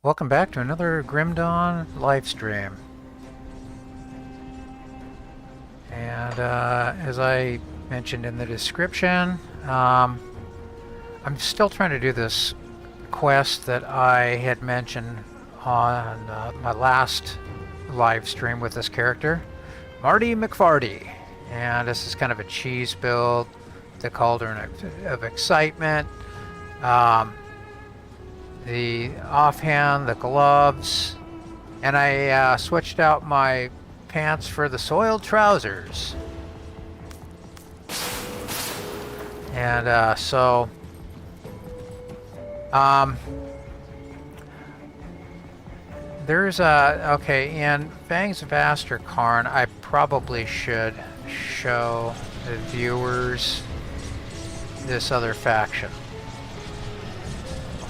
Welcome back to another Grim Dawn live stream. And as I mentioned in the description, I'm still trying to do this quest that I had mentioned on my last live stream with this character, Marty McFarty. And this is kind of a cheese build, the Cauldron of Excitement. The offhand, the gloves, and I switched out my pants for the soiled trousers. And there's okay, in Fangs of Aster-Karn, I probably should show the viewers this other faction.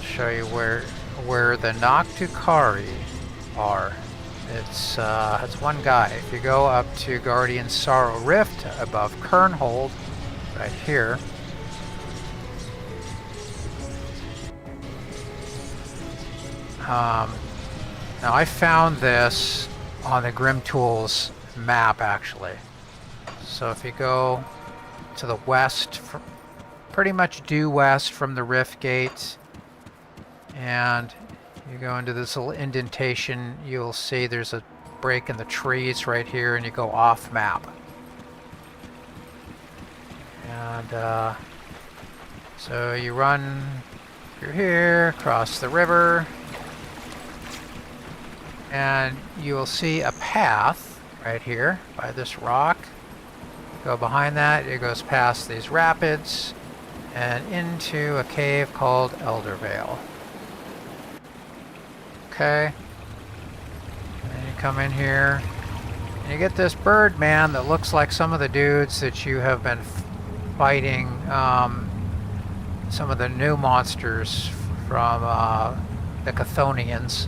Show you where the Noctukari are. It's one guy. If you go up to Guardian Sorrow Rift above Kernhold, right here. Now I found this on the Grim Tools map actually. So if you go to the west, pretty much due west from the Rift Gate, and you go into this little indentation, you'll see there's a break in the trees right here, and you go off map. And so you run through here, across the river, and you will see a path right here by this rock. Go behind that, it goes past these rapids and into a cave called Eldervale. Okay, and you come in here and you get this bird man that looks like some of the dudes that you have been fighting, some of the new monsters from the Chthonians.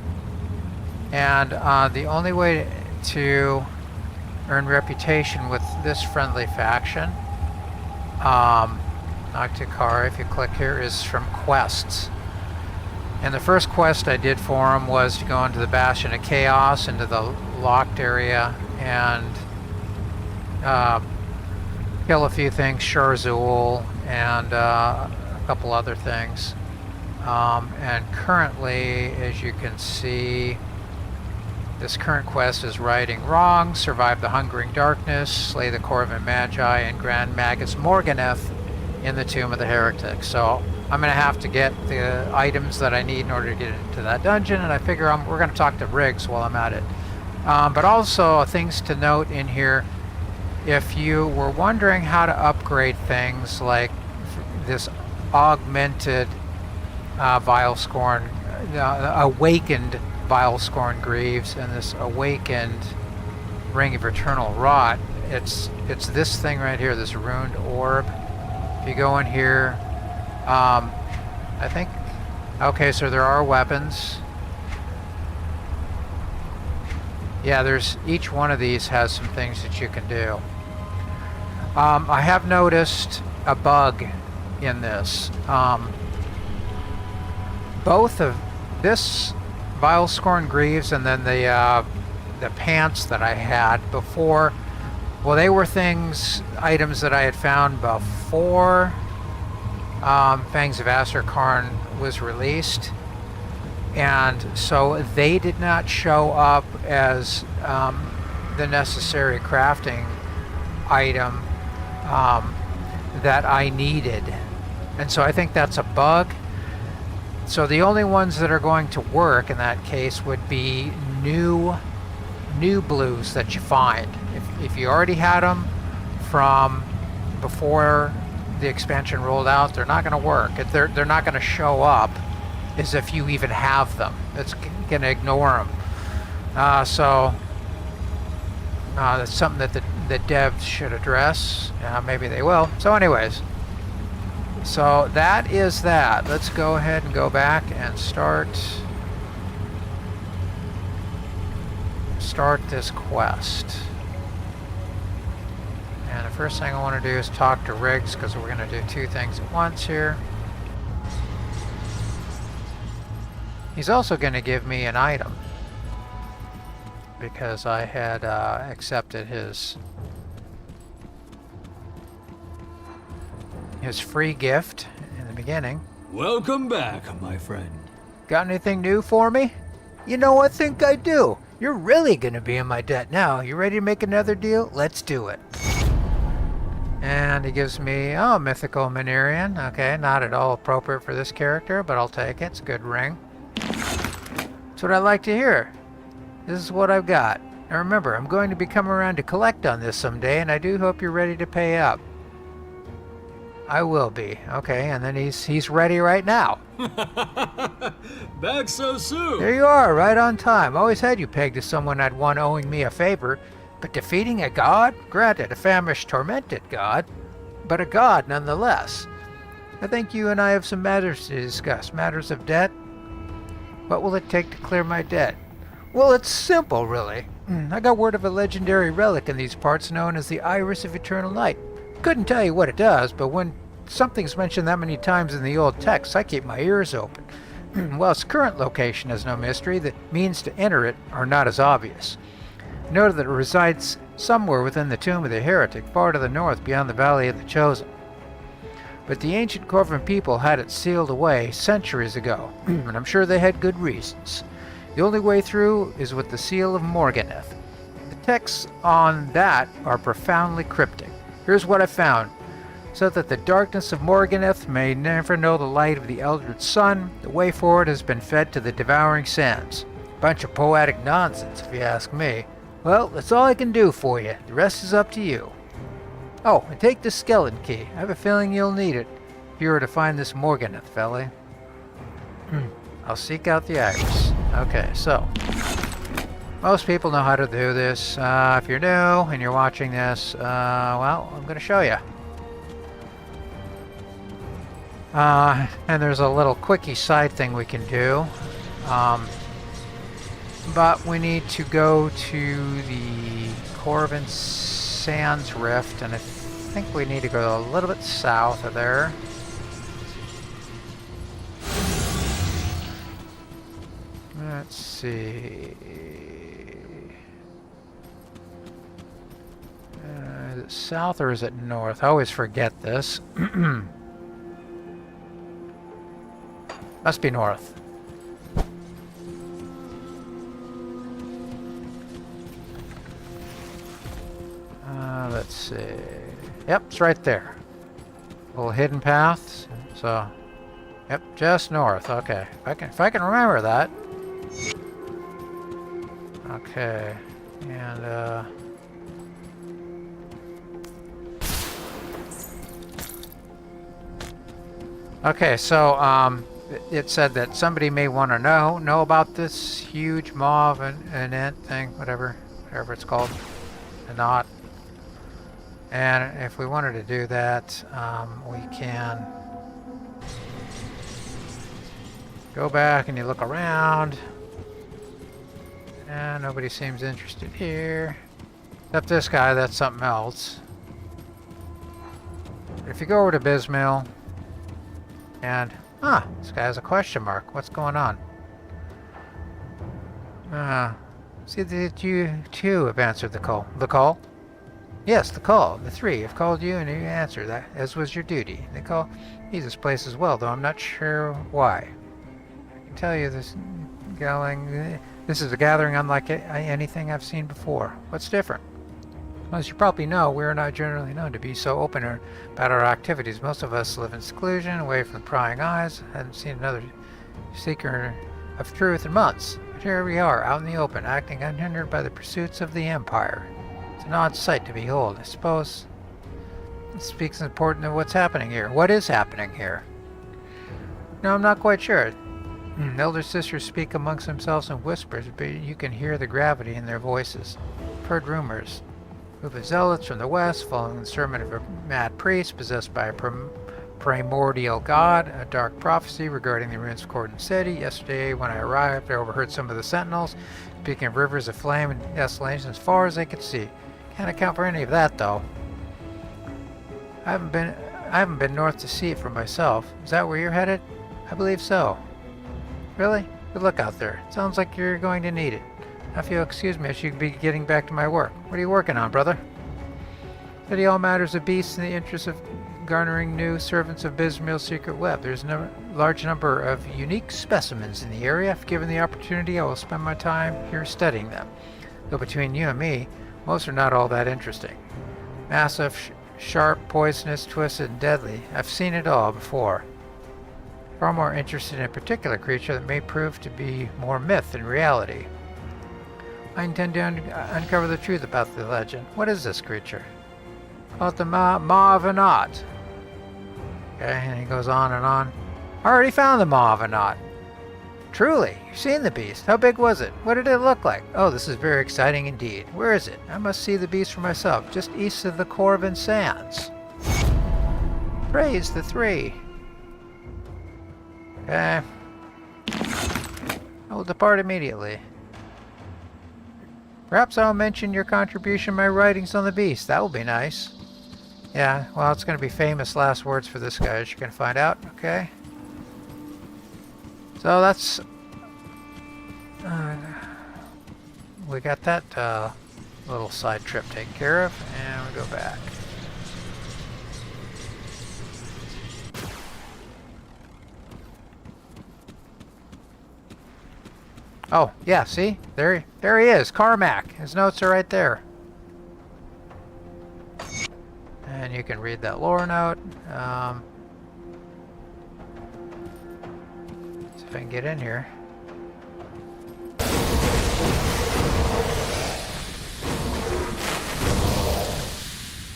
And the only way to earn reputation with this friendly faction, Noctukari, if you click here, is from quests. And the first quest I did for him was to go into the Bastion of Chaos, into the locked area, and kill a few things, Sharzul, and a couple other things. And currently, as you can see, this current quest is Righting Wrongs, Survive the Hungering Darkness, Slay the Corvin Magi, and Grand Magus Morganeth in the Tomb of the Heretic. So I'm going to have to get the items that I need in order to get into that dungeon, and I figure we're going to talk to Riggs while I'm at it. But also, things to note in here, if you were wondering how to upgrade things like this augmented Vilescorn, awakened Vilescorn Greaves, and this awakened Ring of Eternal Rot, it's this thing right here, this Ruined Orb. If you go in here, I think, okay, so there are weapons. Yeah, each one of these has some things that you can do. I have noticed a bug in this. Both of this Vilescorn Greaves and then the pants that I had before, well, they were items that I had found before Fangs of Aster-Karn was released, and so they did not show up as the necessary crafting item that I needed, and so I think that's a bug. So the only ones that are going to work in that case would be new blues that you find. If you already had them from before the expansion rolled out, they're not going to work. They're not going to show up as if you even have them. It's going to ignore them. So that's something that the devs should address. Maybe they will. So anyways, so that is that. Let's go ahead and go back and start this quest. And the first thing I want to do is talk to Riggs, because we're going to do two things at once here. He's also going to give me an item because I had accepted his free gift in the beginning. Welcome back, my friend. Got anything new for me? You know, I think I do. You're really going to be in my debt now. You ready to make another deal? Let's do it. And he gives me, oh, mythical Manerian. Okay, not at all appropriate for this character, but I'll take it. It's a good ring. That's what I like to hear. This is what I've got. Now remember, I'm going to be coming around to collect on this someday, and I do hope you're ready to pay up. I will be. Okay, and then he's ready right now. Back so soon. There you are, right on time. Always had you pegged as someone I'd want owing me a favor, but defeating a god? Granted, a famished, tormented god, but a god nonetheless. I think you and I have some matters to discuss. Matters of debt. What will it take to clear my debt? Well, it's simple, really. I got word of a legendary relic in these parts known as the Iris of Eternal Night. Couldn't tell you what it does, but when something's mentioned that many times in the old texts, I keep my ears open. While its current location is no mystery, the means to enter it are not as obvious. Note that it resides somewhere within the tomb of the Heretic, far to the north beyond the Valley of the Chosen. But the ancient Corvin people had it sealed away centuries ago, and I'm sure they had good reasons. The only way through is with the seal of Morganeth. The texts on that are profoundly cryptic. Here's what I found. So that the darkness of Morganeth may never know the light of the Eldred Sun, the way forward has been fed to the devouring sands. Bunch of poetic nonsense, if you ask me. Well, that's all I can do for you. The rest is up to you. Oh, and take the skeleton key. I have a feeling you'll need it if you were to find this Morganeth, fella. I'll seek out the Iris. Okay, so most people know how to do this. If you're new and you're watching this, well, I'm going to show you. And there's a little quickie side thing we can do. But we need to go to the Corvin Sands Rift, and I think we need to go a little bit south of there. Let's see. Is it south or is it north? I always forget this. Must be north. Let's see. Yep, it's right there. Little hidden paths. So, yep, just north. Okay, if I can remember that. Okay, and okay, so it said that somebody may want to know about this huge mauve and ant thing, whatever it's called, a knot. And if we wanted to do that, we can go back and you look around, and nobody seems interested here, except this guy. That's something else. If you go over to Bismail, and this guy has a question mark. What's going on? See that you too have answered the call. The call? Yes, the call. The three have called you and you answered that, as was your duty. They call Jesus place as well, though I'm not sure why. I can tell you this is a gathering unlike anything I've seen before. What's different? Well, as you probably know, we're not generally known to be so open about our activities. Most of us live in seclusion, away from prying eyes. I haven't seen another seeker of truth in months. But here we are, out in the open, acting unhindered by the pursuits of the Empire. It's an odd sight to behold. I suppose it speaks important of what's happening here. What is happening here? No, I'm not quite sure. Elder sisters speak amongst themselves in whispers, but you can hear the gravity in their voices. I've heard rumors. Group of zealots from the west, following the sermon of a mad priest possessed by a primordial god, a dark prophecy regarding the ruins of Corden City. Yesterday, when I arrived, I overheard some of the sentinels speaking of rivers of flame and desolation as far as they could see. Can't account for any of that, though. I haven't been north to see it for myself. Is that where you're headed? I believe so. Really? Good luck out there. Sounds like you're going to need it. Now, if you'll excuse me, I should be getting back to my work. What are you working on, brother? Study all matters of beasts in the interest of garnering new servants of Bismill's secret web. There's a large number of unique specimens in the area. If given the opportunity, I will spend my time here studying them. Though between you and me, most are not all that interesting. Massive, sharp, poisonous, twisted, and deadly. I've seen it all before. Far more interested in a particular creature that may prove to be more myth than reality. I intend to uncover the truth about the legend. What is this creature? Call it the Maw of Anat. Okay, and he goes on and on. I already found the Maw of Anat. Truly, you've seen the beast. How big was it? What did it look like? Oh, this is very exciting indeed. Where is it? I must see the beast for myself, just east of the Corvin Sands. Praise the three. Okay. I will depart immediately. Perhaps I'll mention your contribution to my writings on the beast. That will be nice. Yeah, well, it's going to be famous last words for this guy, as you can find out. Okay. So that's... we got that little side trip taken care of, and we go back. Oh, yeah, see? There he is, Carmack. His notes are right there. And you can read that lore note. See if I can get in here.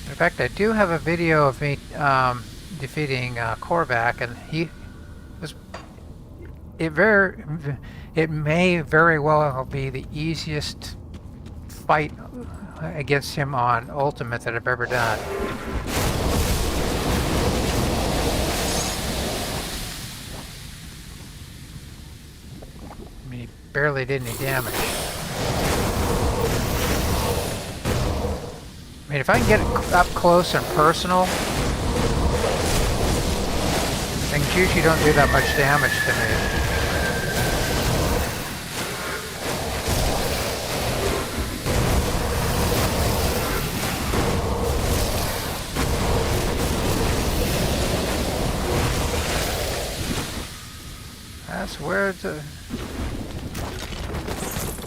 In fact, I do have a video of me defeating Korvac, and he was... It may very well be the easiest fight against him on Ultimate that I've ever done. I mean, he barely did any damage. I mean, if I can get it up close and personal, things usually don't do that much damage to me.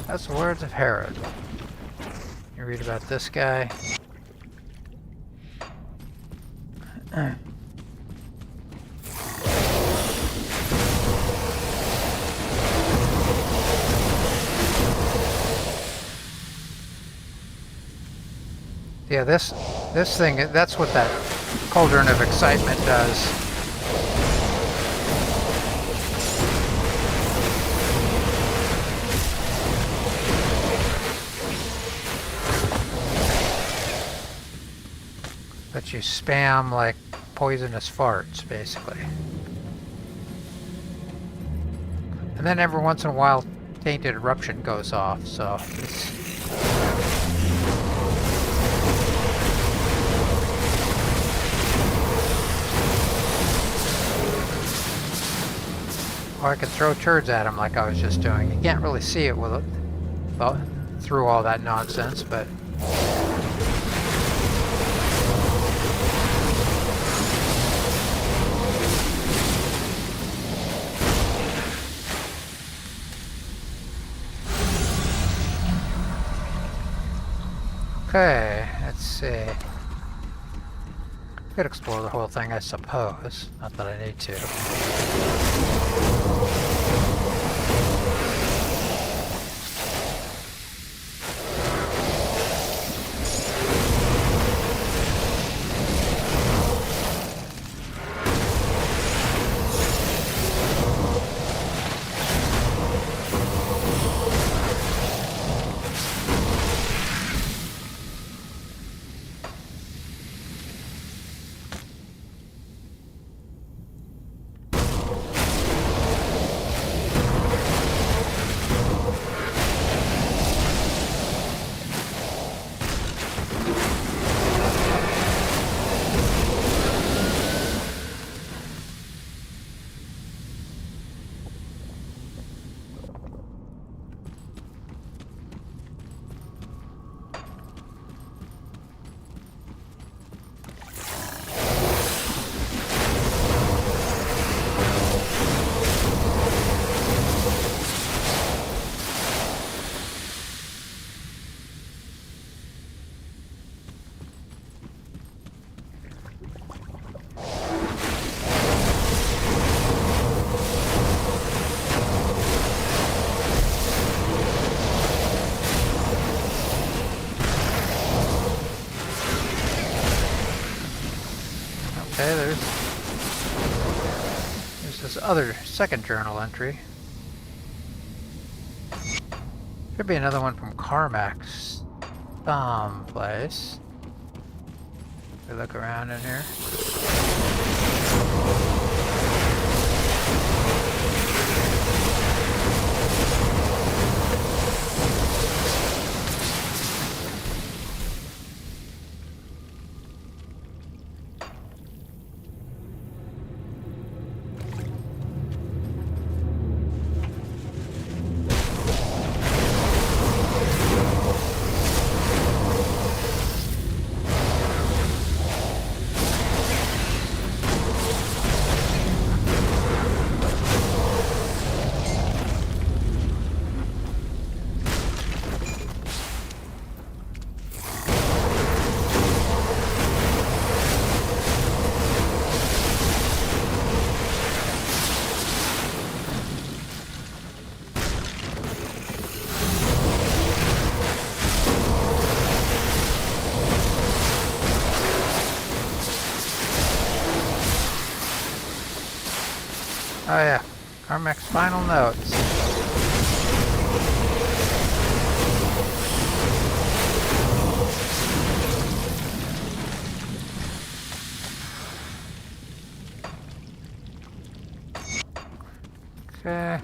That's the words of Herod. You read about this guy. Yeah, this thing, that's what that Cauldron of Excitement does. That you spam like poisonous farts, basically. And then every once in a while, Tainted Eruption goes off, so it's... Or I could throw turds at him like I was just doing. You can't really see it with it, well, through all that nonsense, but... Okay, let's see. Could explore the whole thing, I suppose. Not that I need to. Okay, there's this other second journal entry. Could be another one from Carmack's someplace. We look around in here. Oh yeah, Carmack's final notes. Okay.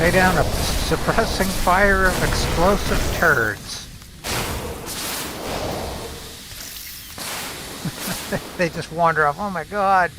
Lay down a suppressing fire of explosive turds. They just wander off. Oh my god.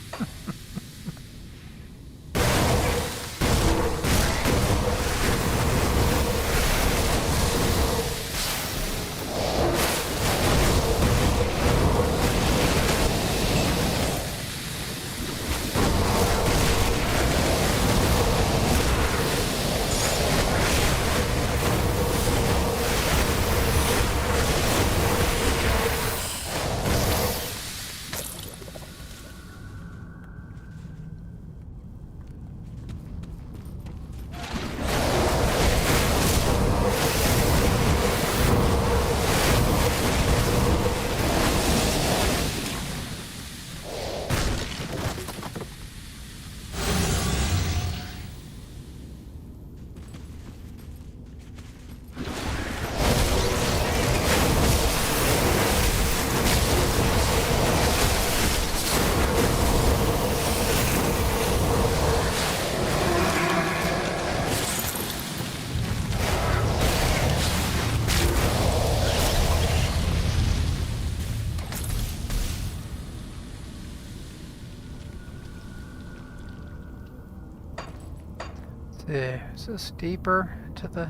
Is this deeper to the...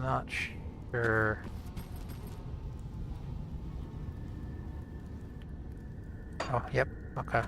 not sure. Oh, yep, okay.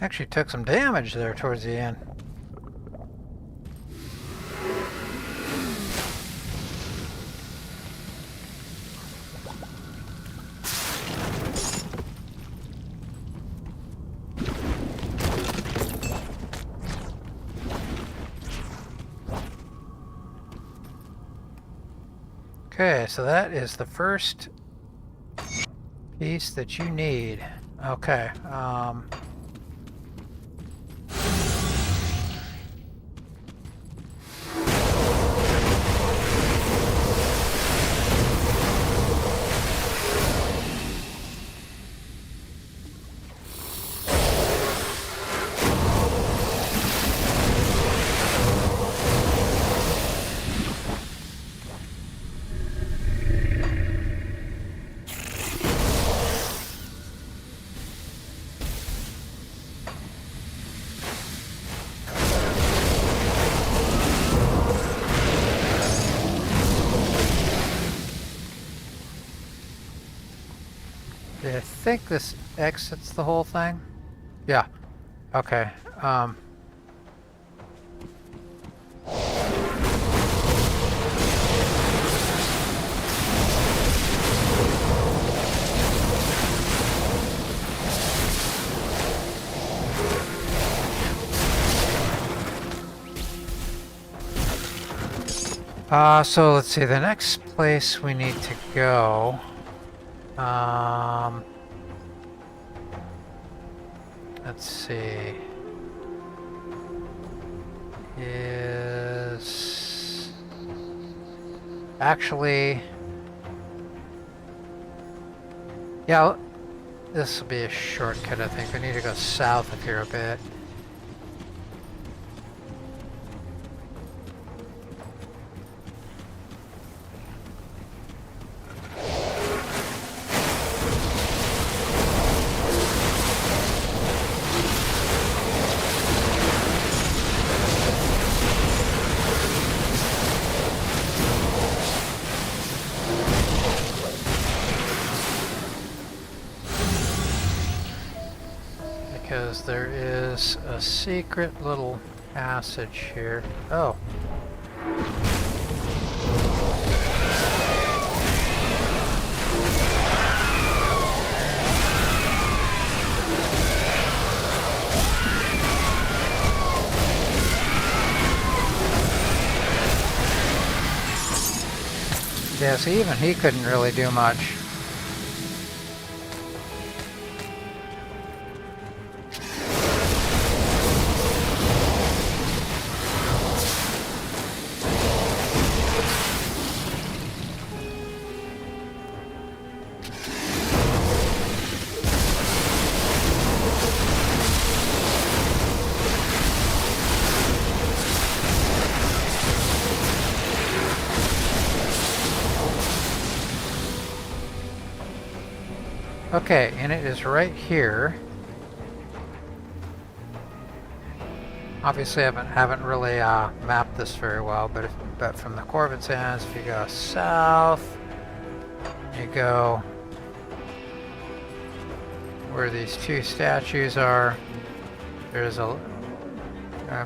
Actually took some damage there towards the end. Okay, so that is the first piece that you need. Okay. I think this exits the whole thing. Yeah. Okay. So let's see, the next place we need to go, let's see, is actually, yeah, this will be a shortcut, I think. We need to go south of here a bit. Because there is a secret little passage here. Oh. Yeah, so even he couldn't really do much. Okay, and it is right here. Obviously, I haven't really mapped this very well, but from the Corvin's Ends, if you go south, you go where these two statues are. There's a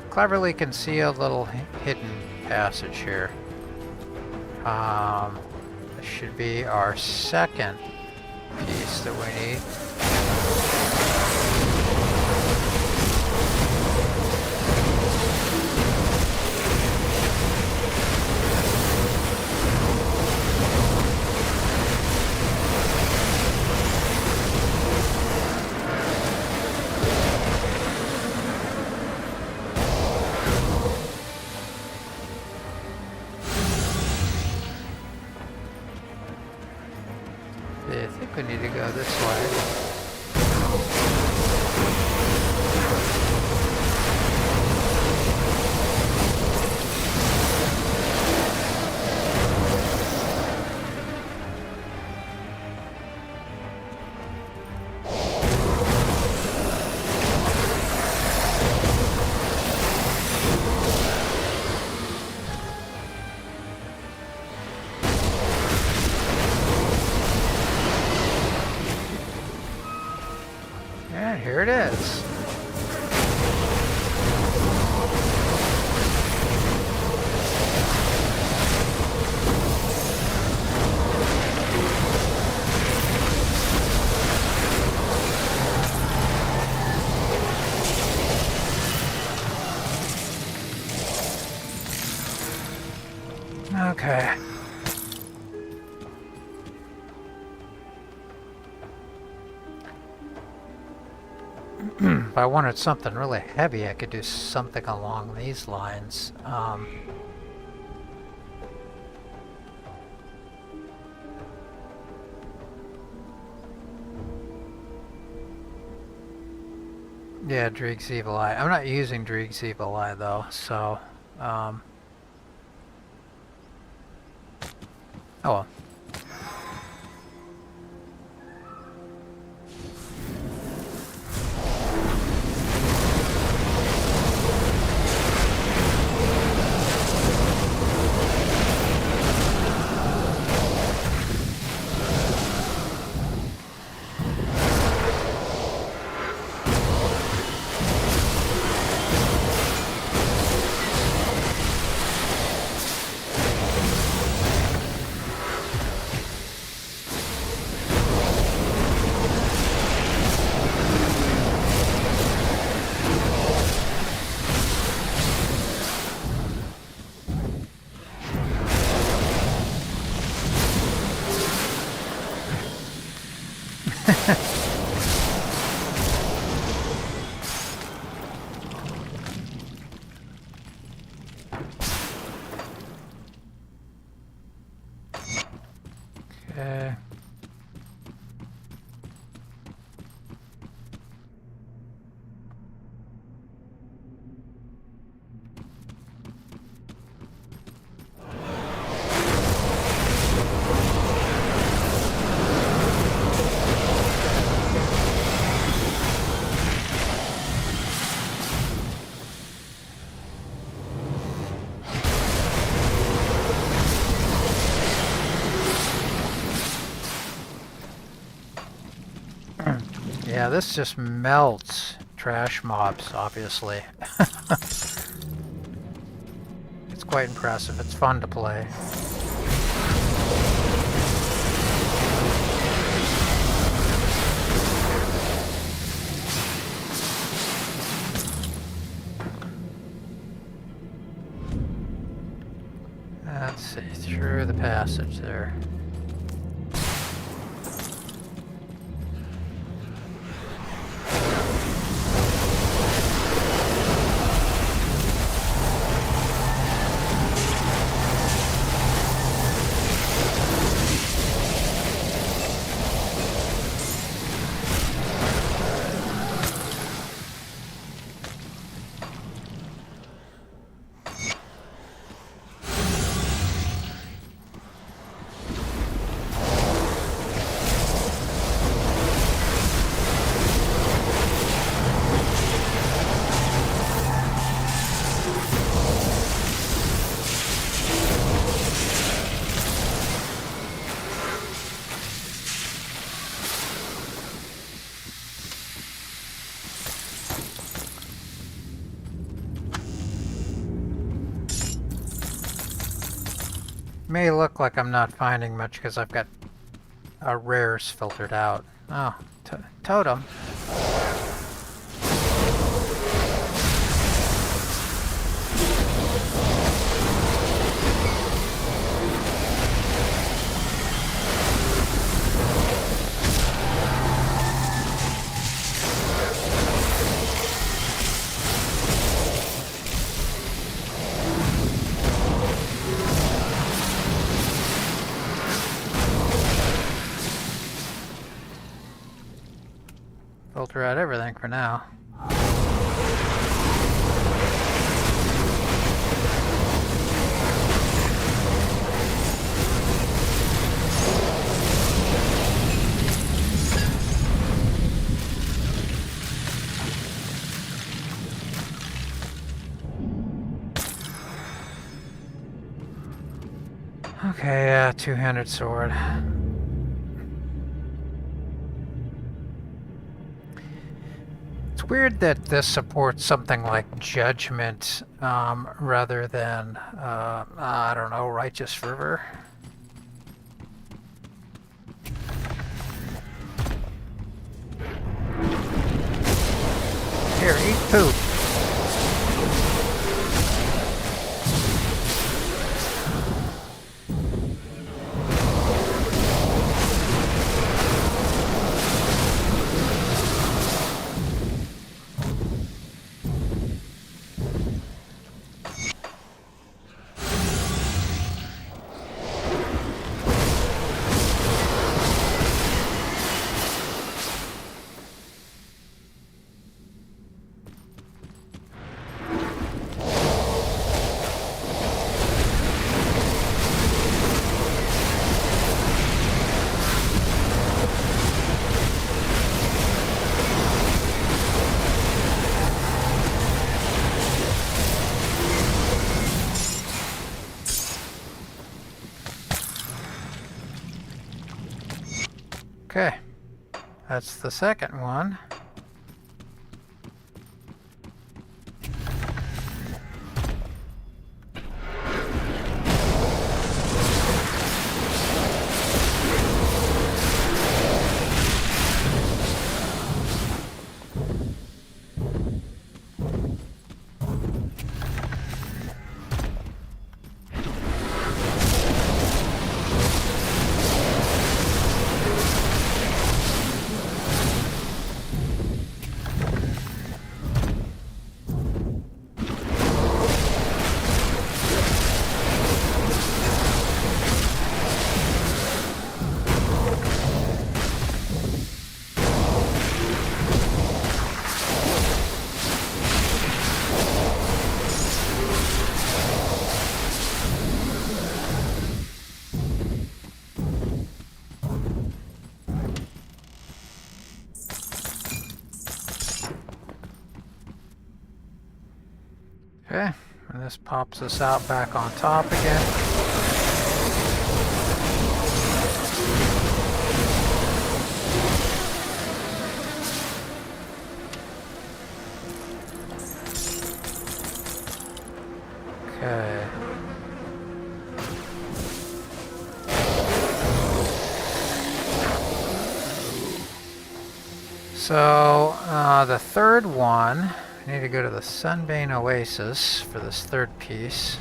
cleverly concealed little hidden passage here. This should be our second piece that we need. I think we need to go this way. And here it is. Okay. If I wanted something really heavy, I could do something along these lines. Yeah, Dreeg's Evil Eye. I'm not using Dreeg's Evil Eye though, so oh well. Okay. Yeah, this just melts trash mobs, obviously. It's quite impressive. It's fun to play. Let's see, through the passage there. May look like I'm not finding much because I've got rares filtered out. Oh, totem. Filter out everything for now. Okay, two-handed sword. It's weird that this supports something like Judgment rather than, I don't know, Righteous Fervor. Here, eat poop. That's the second one. Okay, and this pops us out back on top again. Okay. So, the third one, I need to go to the Sunbane Oasis for this third piece.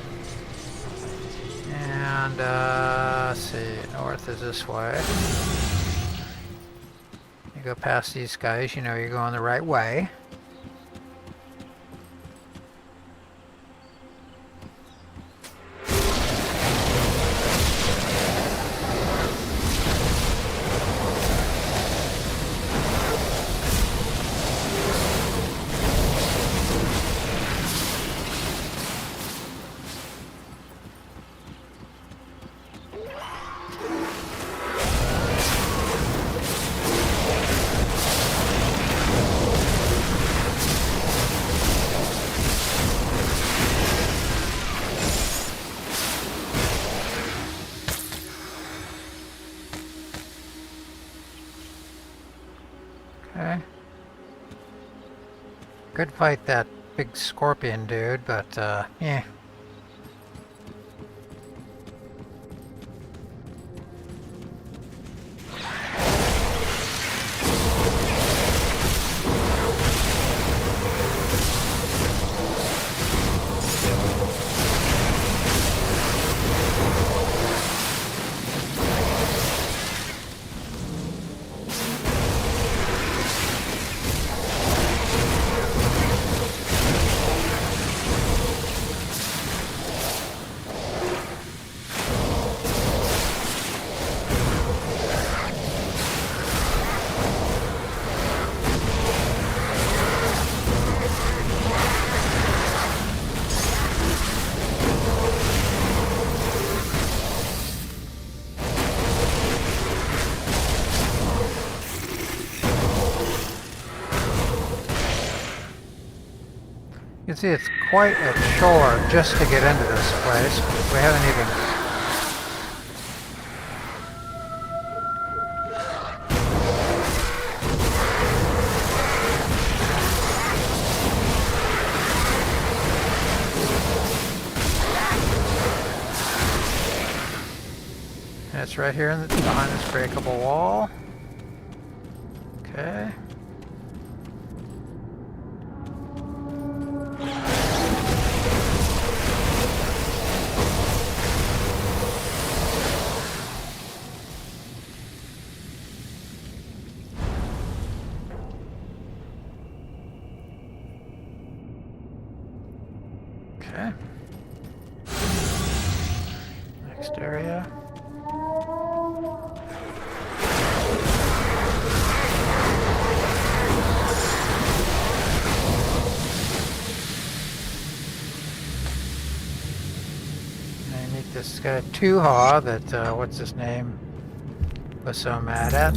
And, let's see, north is this way. You go past these guys, you know you're going the right way. Okay. Could fight that big scorpion dude, but, yeah. You can see it's quite a chore just to get into this place. We haven't even... And it's right here behind this breakable wall. Okay. Okay. Next area. And I meet this guy Tuha that, what's his name, was so mad at.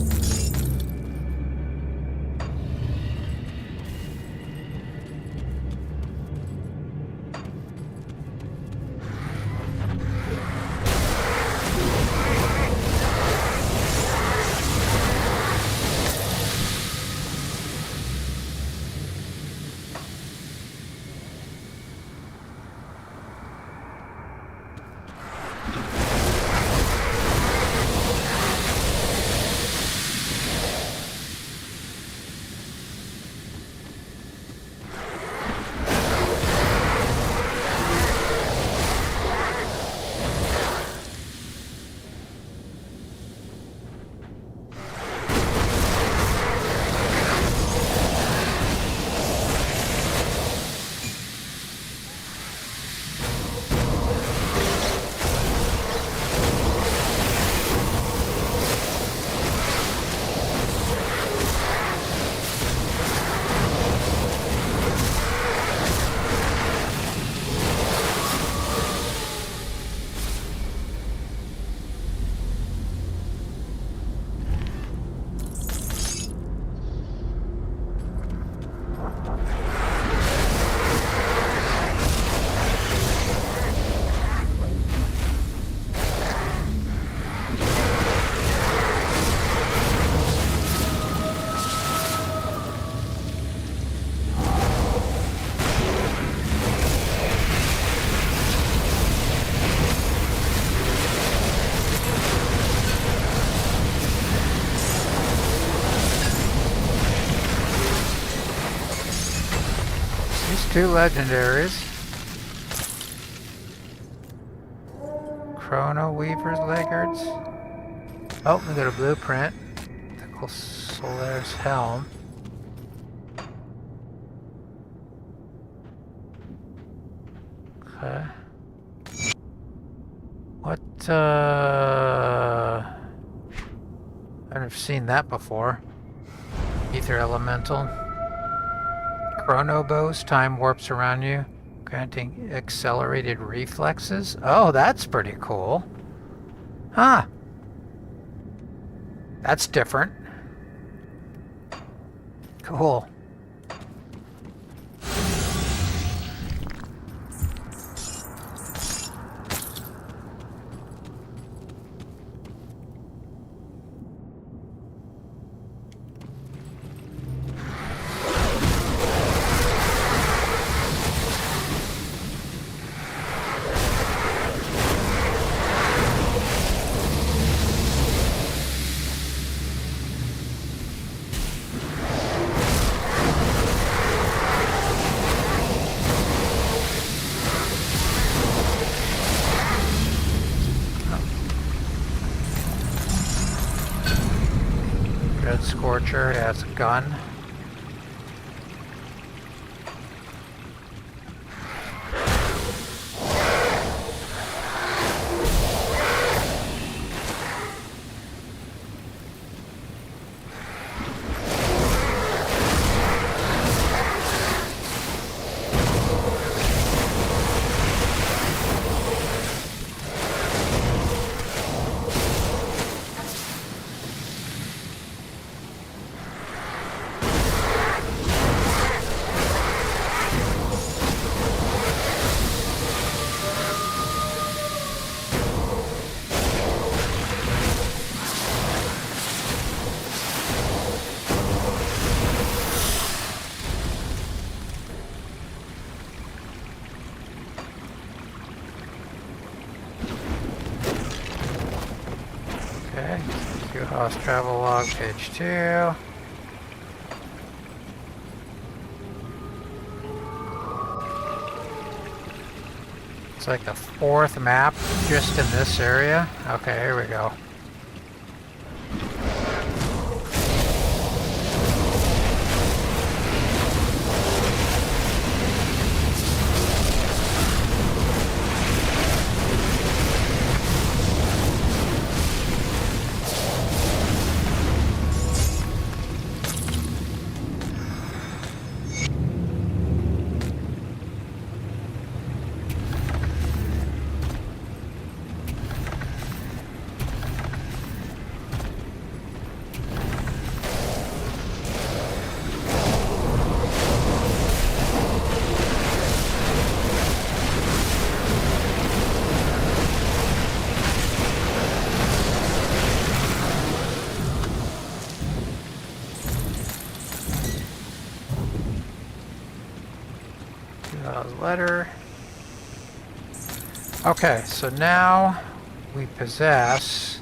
2 legendaries. Chrono Weaver's Laggards. Oh, we got a blueprint. Mythical Solaris Helm. Okay. What, I've never seen that before. Ether Elemental. Chronobos, time warps around you, granting accelerated reflexes. Oh, that's pretty cool. Huh. That's different. Cool. Red Scorcher has a gun. Okay, Q-House travel log, page 2. It's like the 4th map just in this area. Okay, here we go. Letter. Okay, so now we possess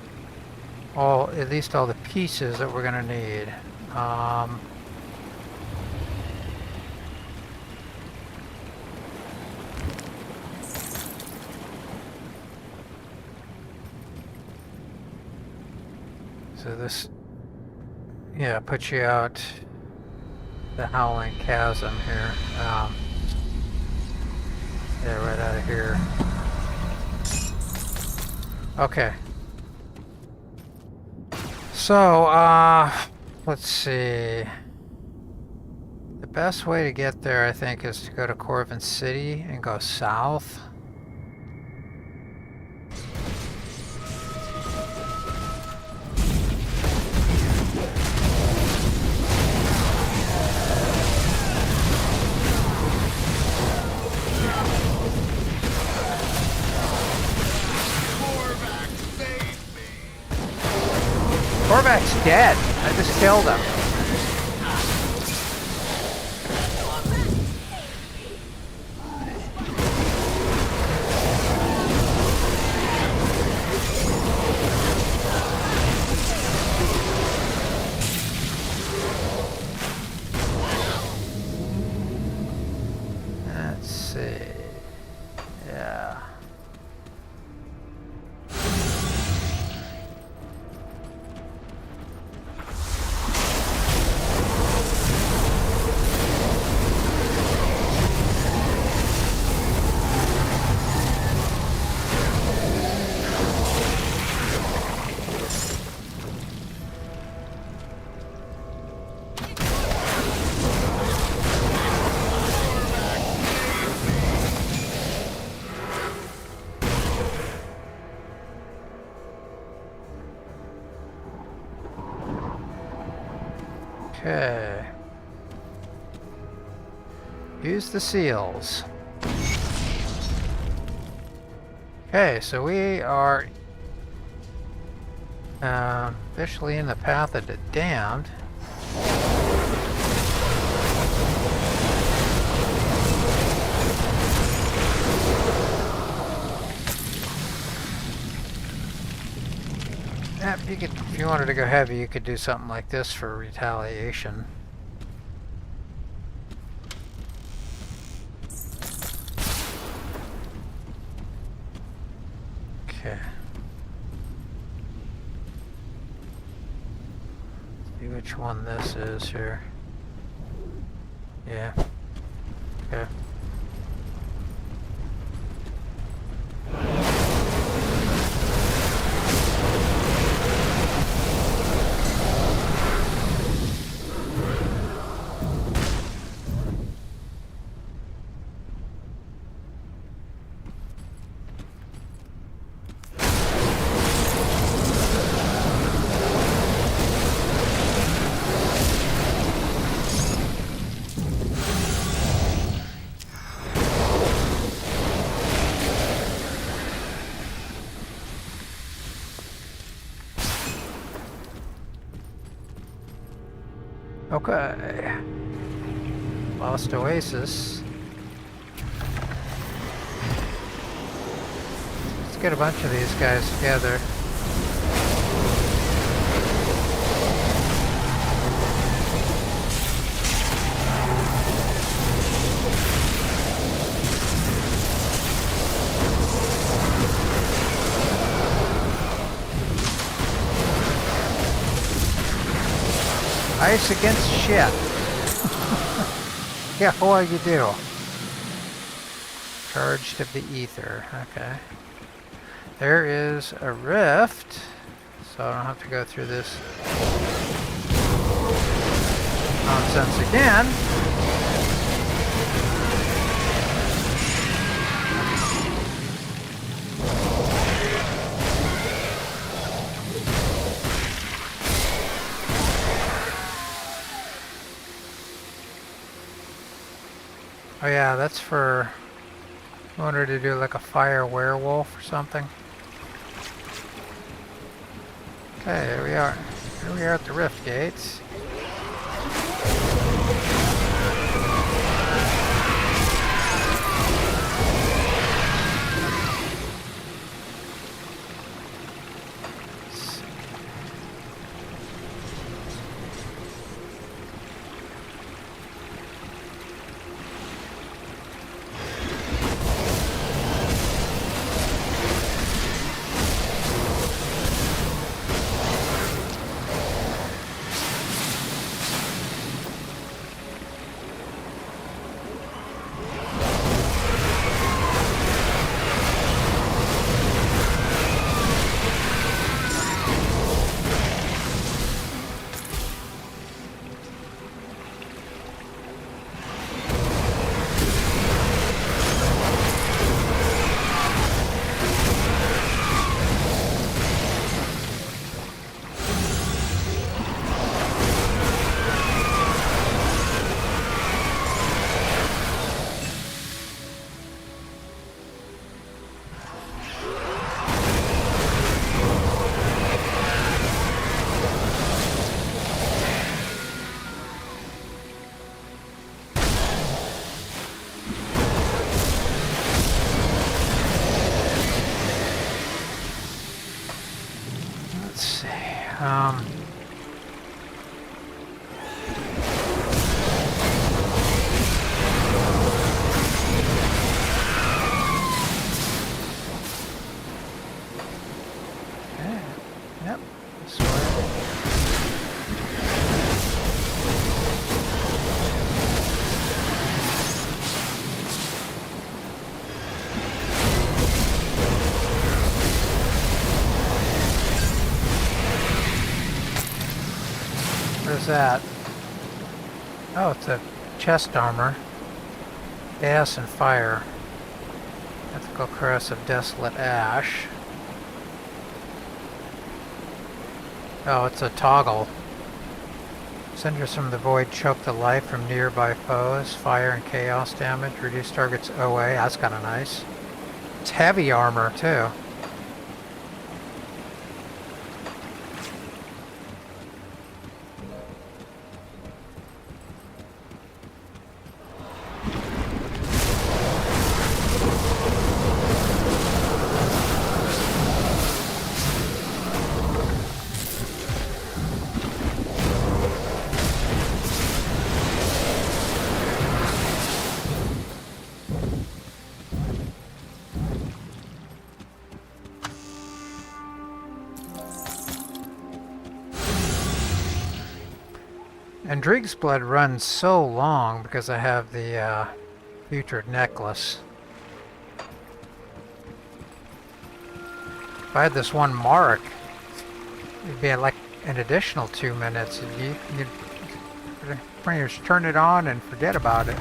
at least all the pieces that we're gonna need. So this, yeah, puts you out the Howling Chasm here. Yeah, right out of here. Okay. So, let's see. The best way to get there, I think, is to go to Corvin City and go south. Korvac's dead. I just killed him. Okay. Use the seals. Okay, so we are officially in the path of the damned. Yeah, you could, if you wanted to go heavy, you could do something like this for retaliation. Okay. See which one this is here. Yeah. Okay. Okay. Lost Oasis. Let's get a bunch of these guys together. Ice against shit. Yeah, what you do? Charged of the ether. Okay. There is a rift, so I don't have to go through this nonsense again. Oh yeah, that's for... I wanted to do like a fire werewolf or something. Okay, here we are. Here we are at the rift gates. Let's see. Okay. Yep. This way. What is that? Oh, it's a chest armor. Gas and fire. Ethical caress of desolate ash. Oh, it's a toggle. Cinders from the void choke the life from nearby foes. Fire and chaos damage. Reduce target's OA. That's kind of nice. It's heavy armor, too. And Drig's blood runs so long because I have the putrid necklace. If I had this one mark, it'd be like an additional 2 minutes. You'd pretty much turn it on and forget about it.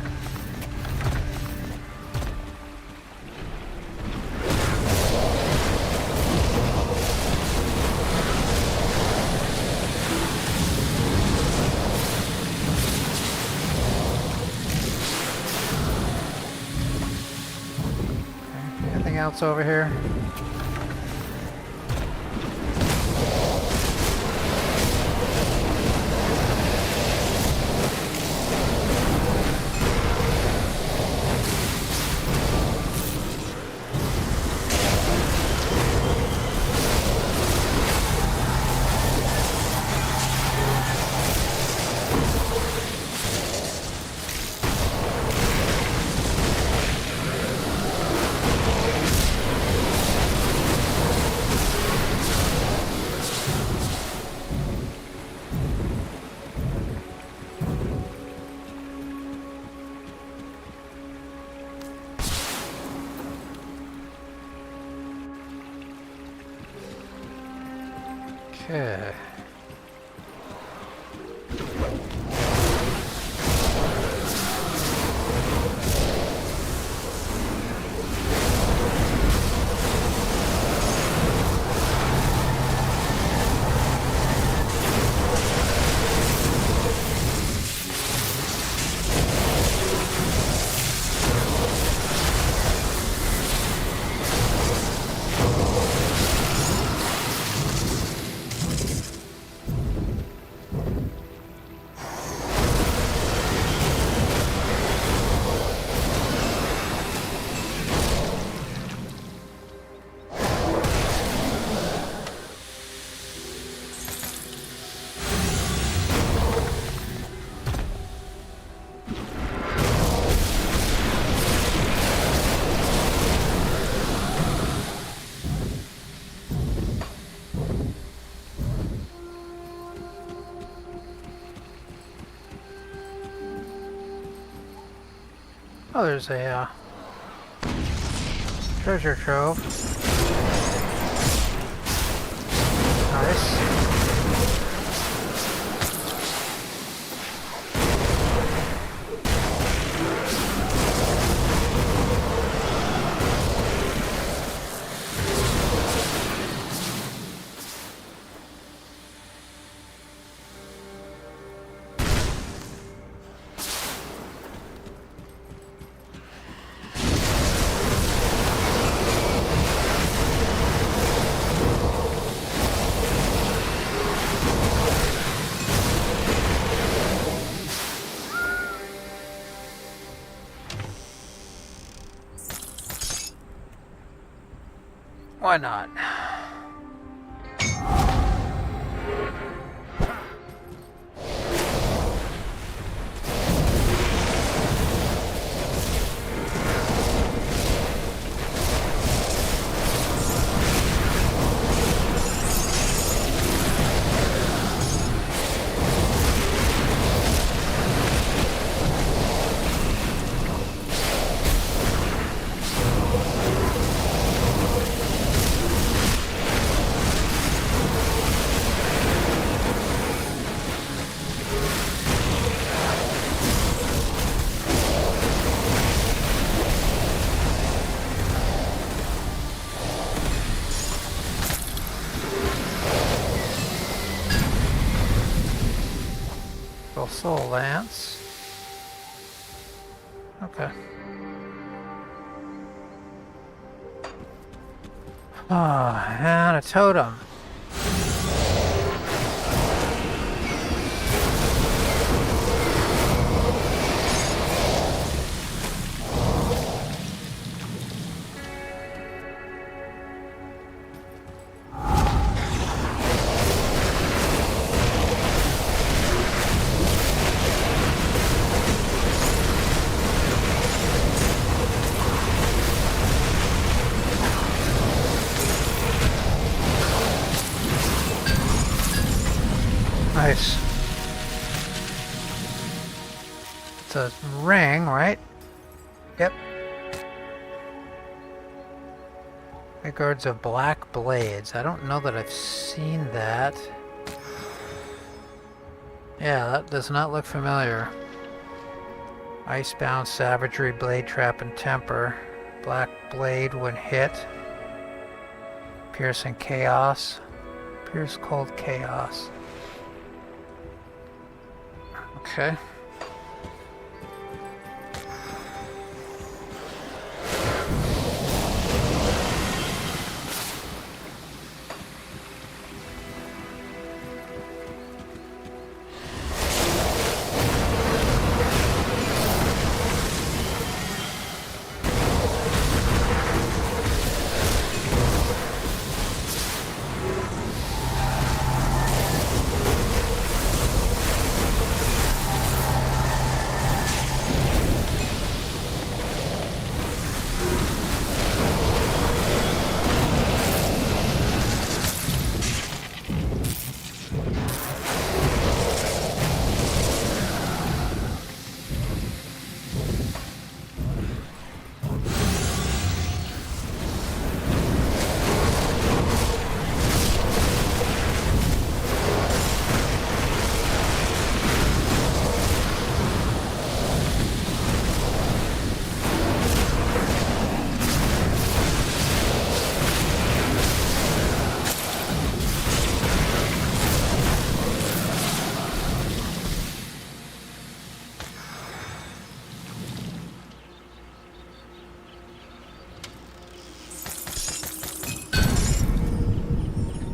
Anything else over here? Okay. Oh, there's a treasure trove. Nice. Why not? Crystal Soul Lance. Okay. Ah, and a totem. Nice. It's a ring, right? Yep. Regards of black blades. I don't know that I've seen that. Yeah, that does not look familiar. Icebound, Savagery, Blade Trap, and Temper. Black Blade when hit. Piercing Chaos. Pierce Cold Chaos. Okay.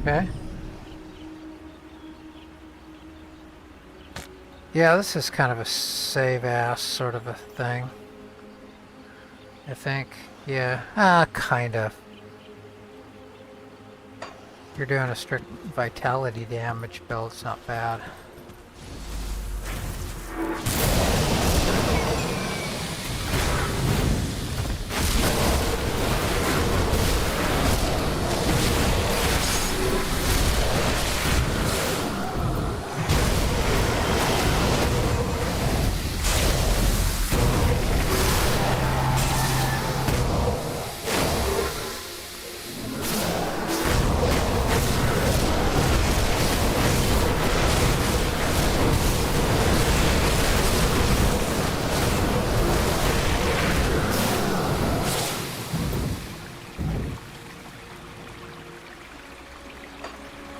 Okay. Yeah, this is kind of a save-ass sort of a thing. I think. Yeah. Kind of. You're doing a strict vitality damage build, it's not bad.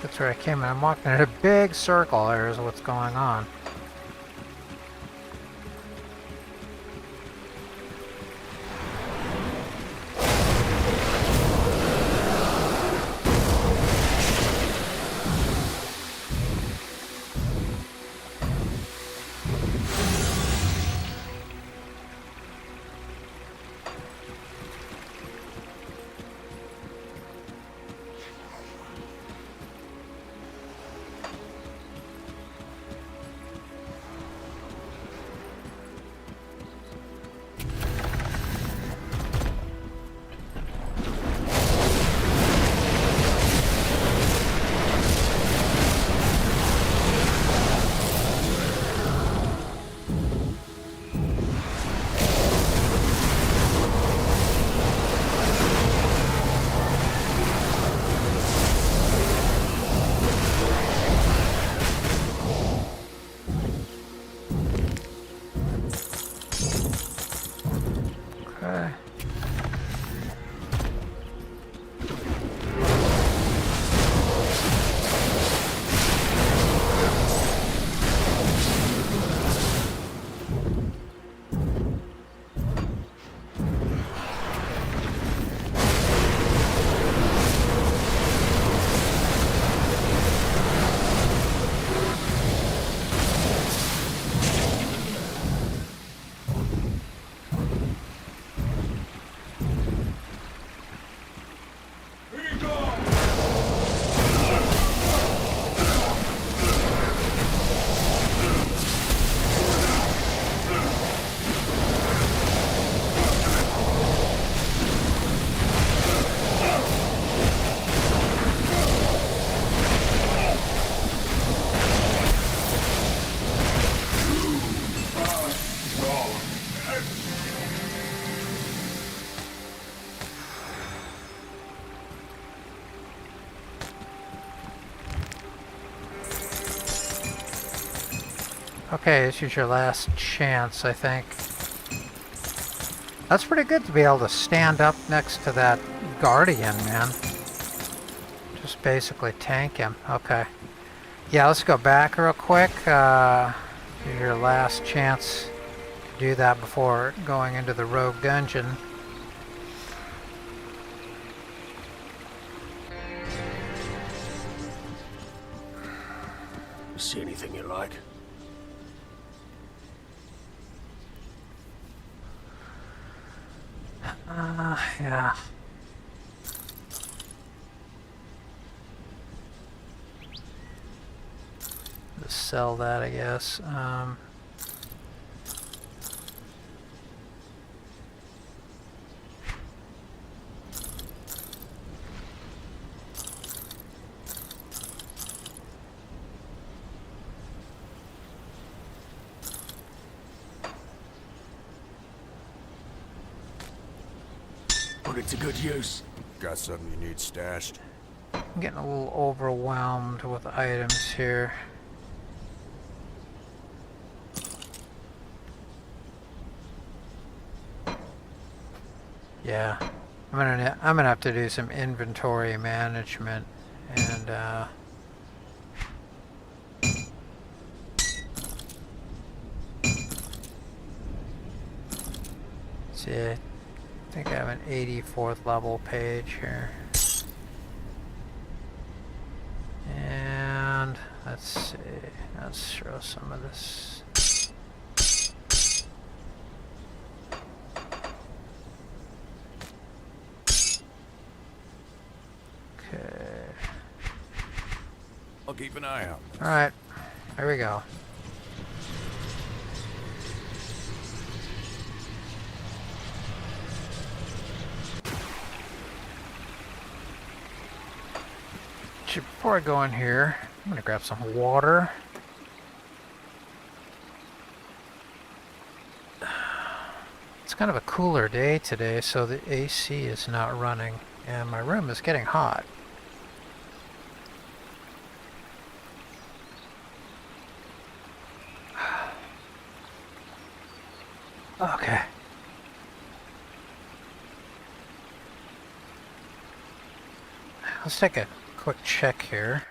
That's where I came in. I'm walking in a big circle. There's what's going on. Okay, this is your last chance, I think. That's pretty good to be able to stand up next to that Guardian, man. Just basically tank him. Okay. Yeah, let's go back real quick. Here's your last chance to do that before going into the rogue dungeon. See anything you like? Yeah. Just sell that, I guess. Put it to good use. Got something you need stashed? I'm getting a little overwhelmed with items here. Yeah, I'm gonna have to do some inventory management and see. I think I have an 84th level page here. And let's see, let's show some of this. Okay. I'll keep an eye out. Alright, here we go. Before I go in here, I'm gonna grab some water. It's kind of a cooler day today, so the AC is not running, and my room is getting hot. Okay. Let's take a quick check here.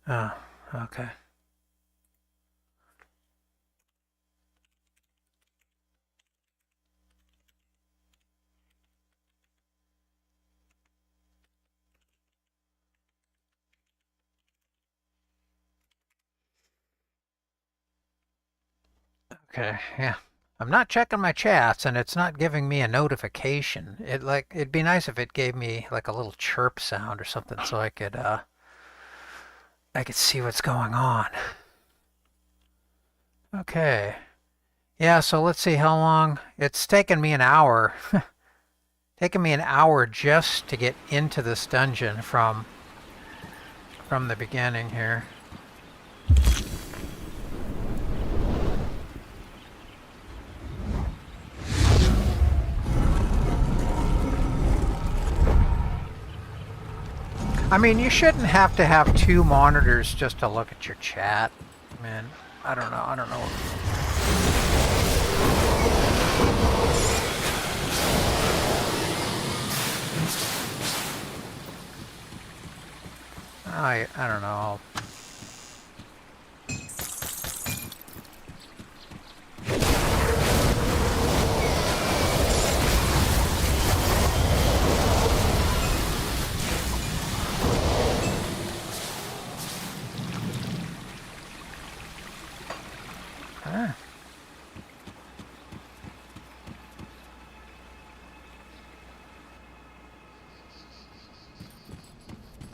Oh, okay. Okay, yeah. I'm not checking my chats and it's not giving me a notification. It'd be nice if it gave me like a little chirp sound or something so I could see what's going on. Okay. Yeah, so let's see how long. It's taken me an hour. Taken me an hour just to get into this dungeon from the beginning here. I mean, you shouldn't have to have two monitors just to look at your chat. Man, I don't know. I don't know.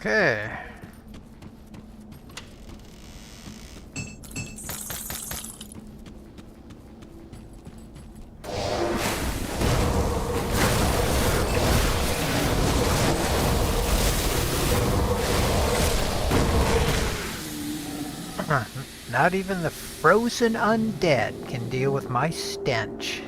Okay. Not even the frozen undead can deal with my stench.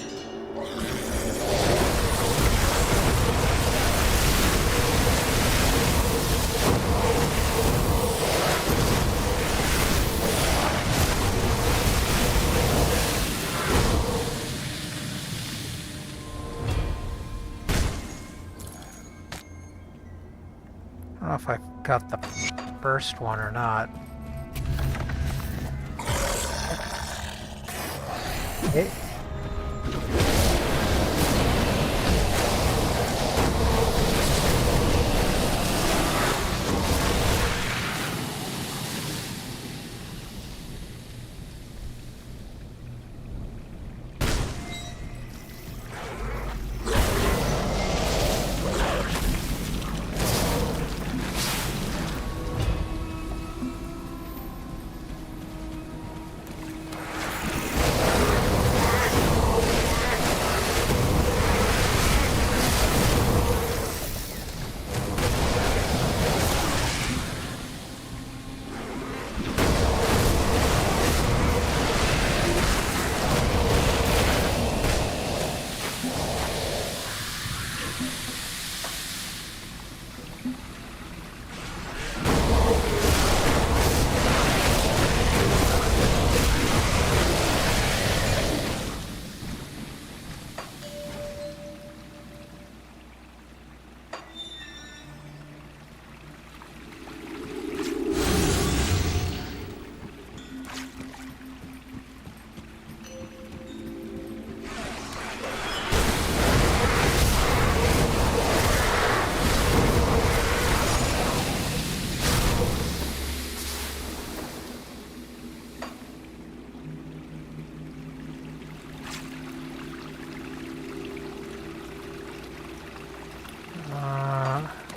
know if I got the first one or not. It,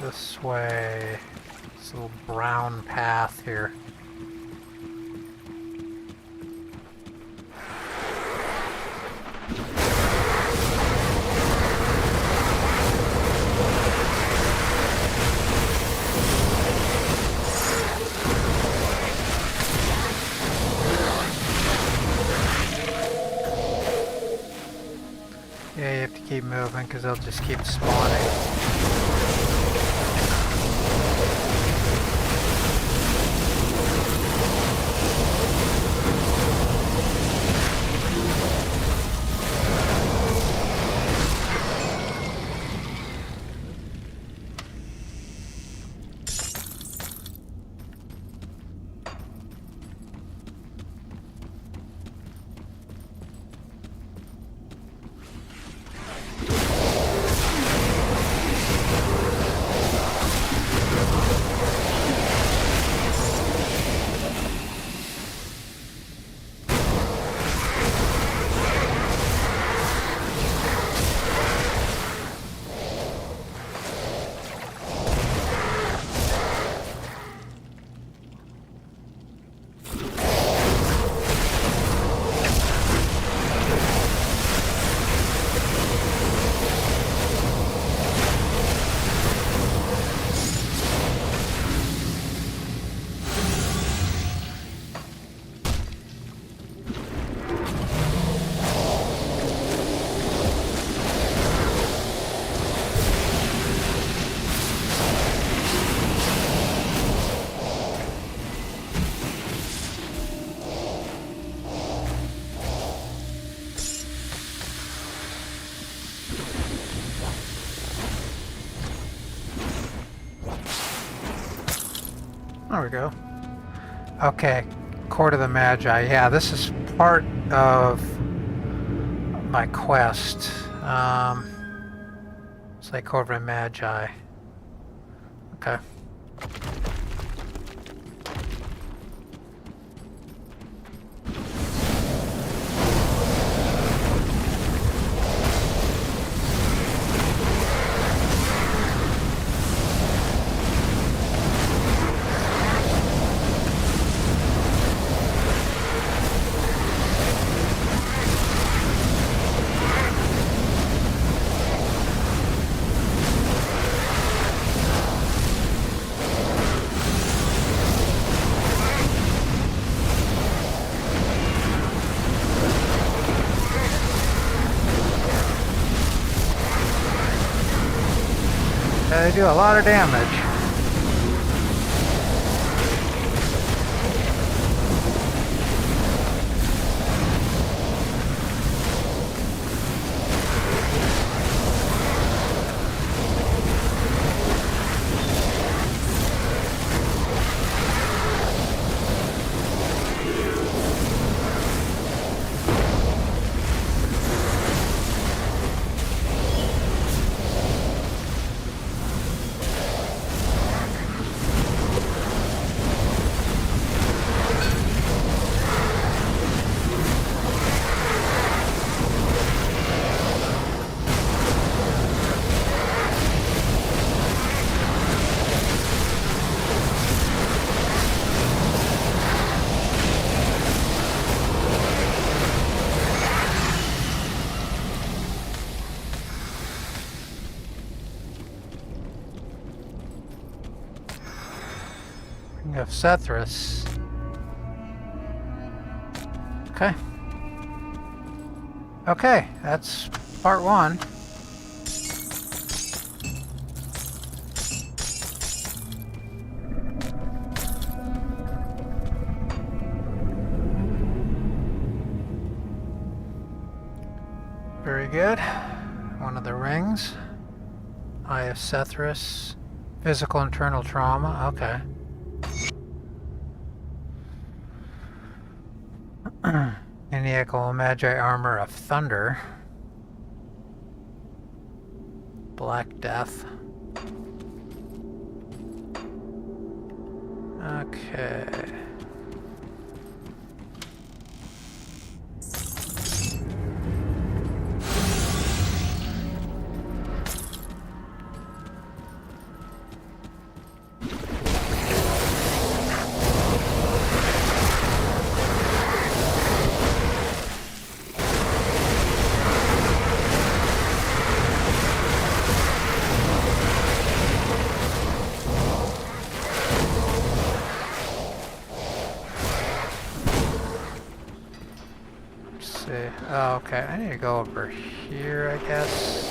this way. This little brown path here. Yeah, you have to keep moving because they'll just keep spawning. There we go. Okay, Court of the Magi. Yeah, this is part of my quest. It's like Court of the Magi. Okay. They do a lot of damage. of Sethris. Okay. Okay, that's part one. Very good. One of the rings. Eye of Sethris. Physical internal trauma. Okay. Maniacal Magi Armor of Thunder. Black Death. Okay. Oh, okay, I need to go over here, I guess.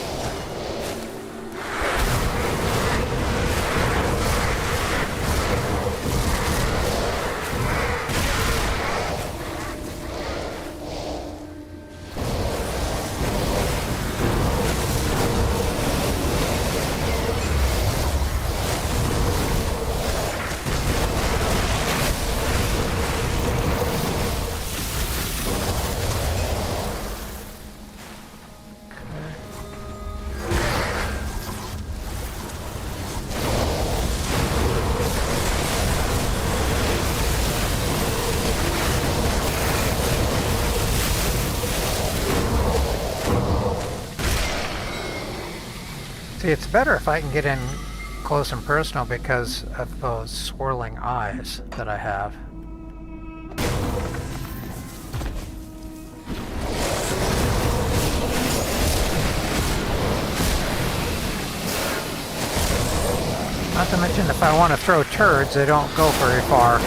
See, it's better if I can get in close and personal because of those swirling eyes that I have. Not to mention, if I want to throw turds, they don't go very far.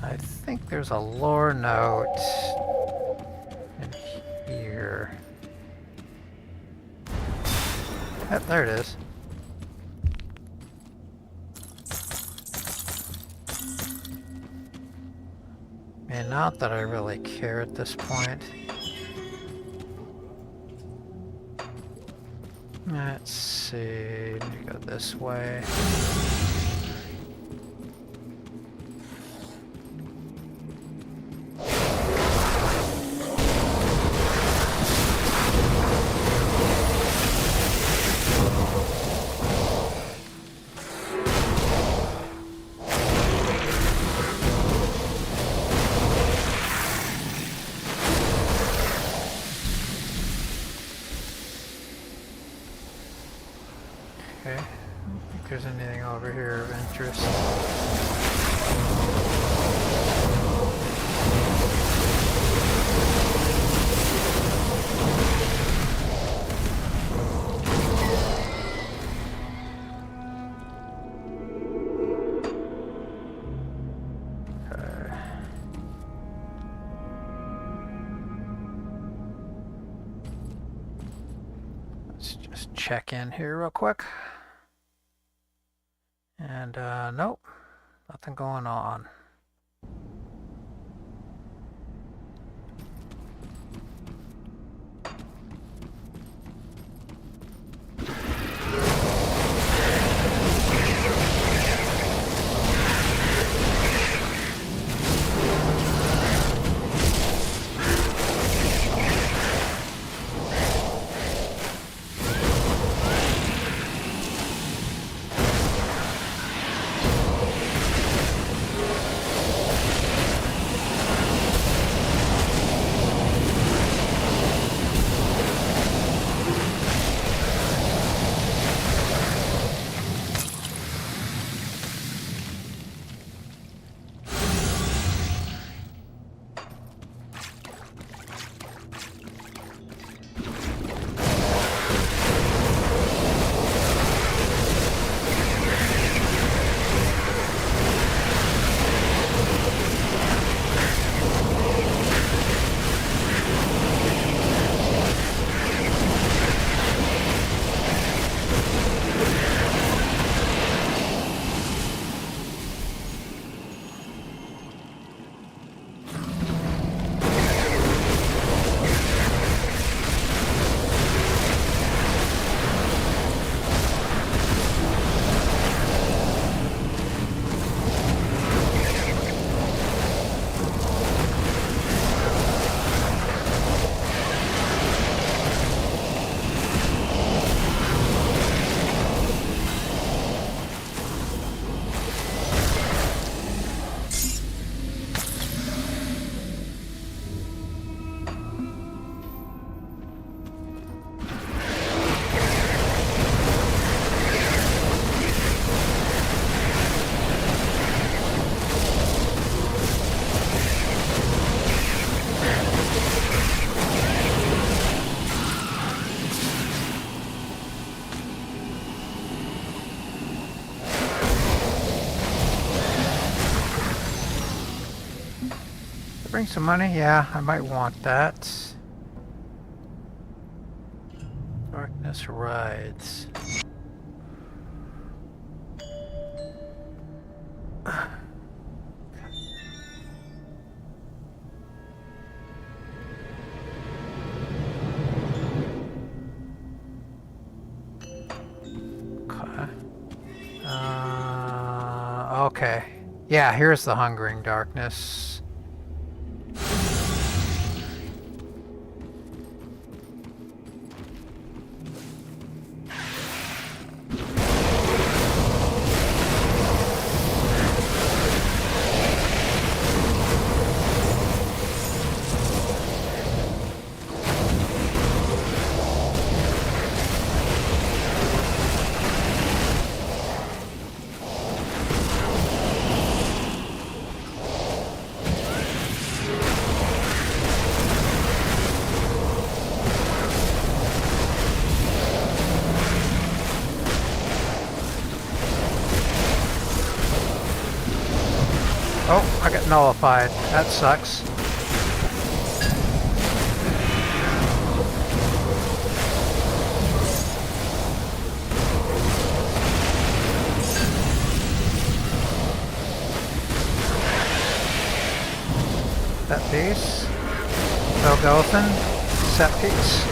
I think there's a lore note in here. Yep, there it is. And not that I really care at this point. Let's see, need to go this way. Okay, I don't think there's anything over here of interest. Okay. Let's just check in here real quick. And nope, nothing going on. bring some money? Yeah, I might want that. Darkness rides. Okay. Yeah, here's the Hungering Darkness. Oh, I got nullified. That sucks. That piece. Velgothan. Set piece.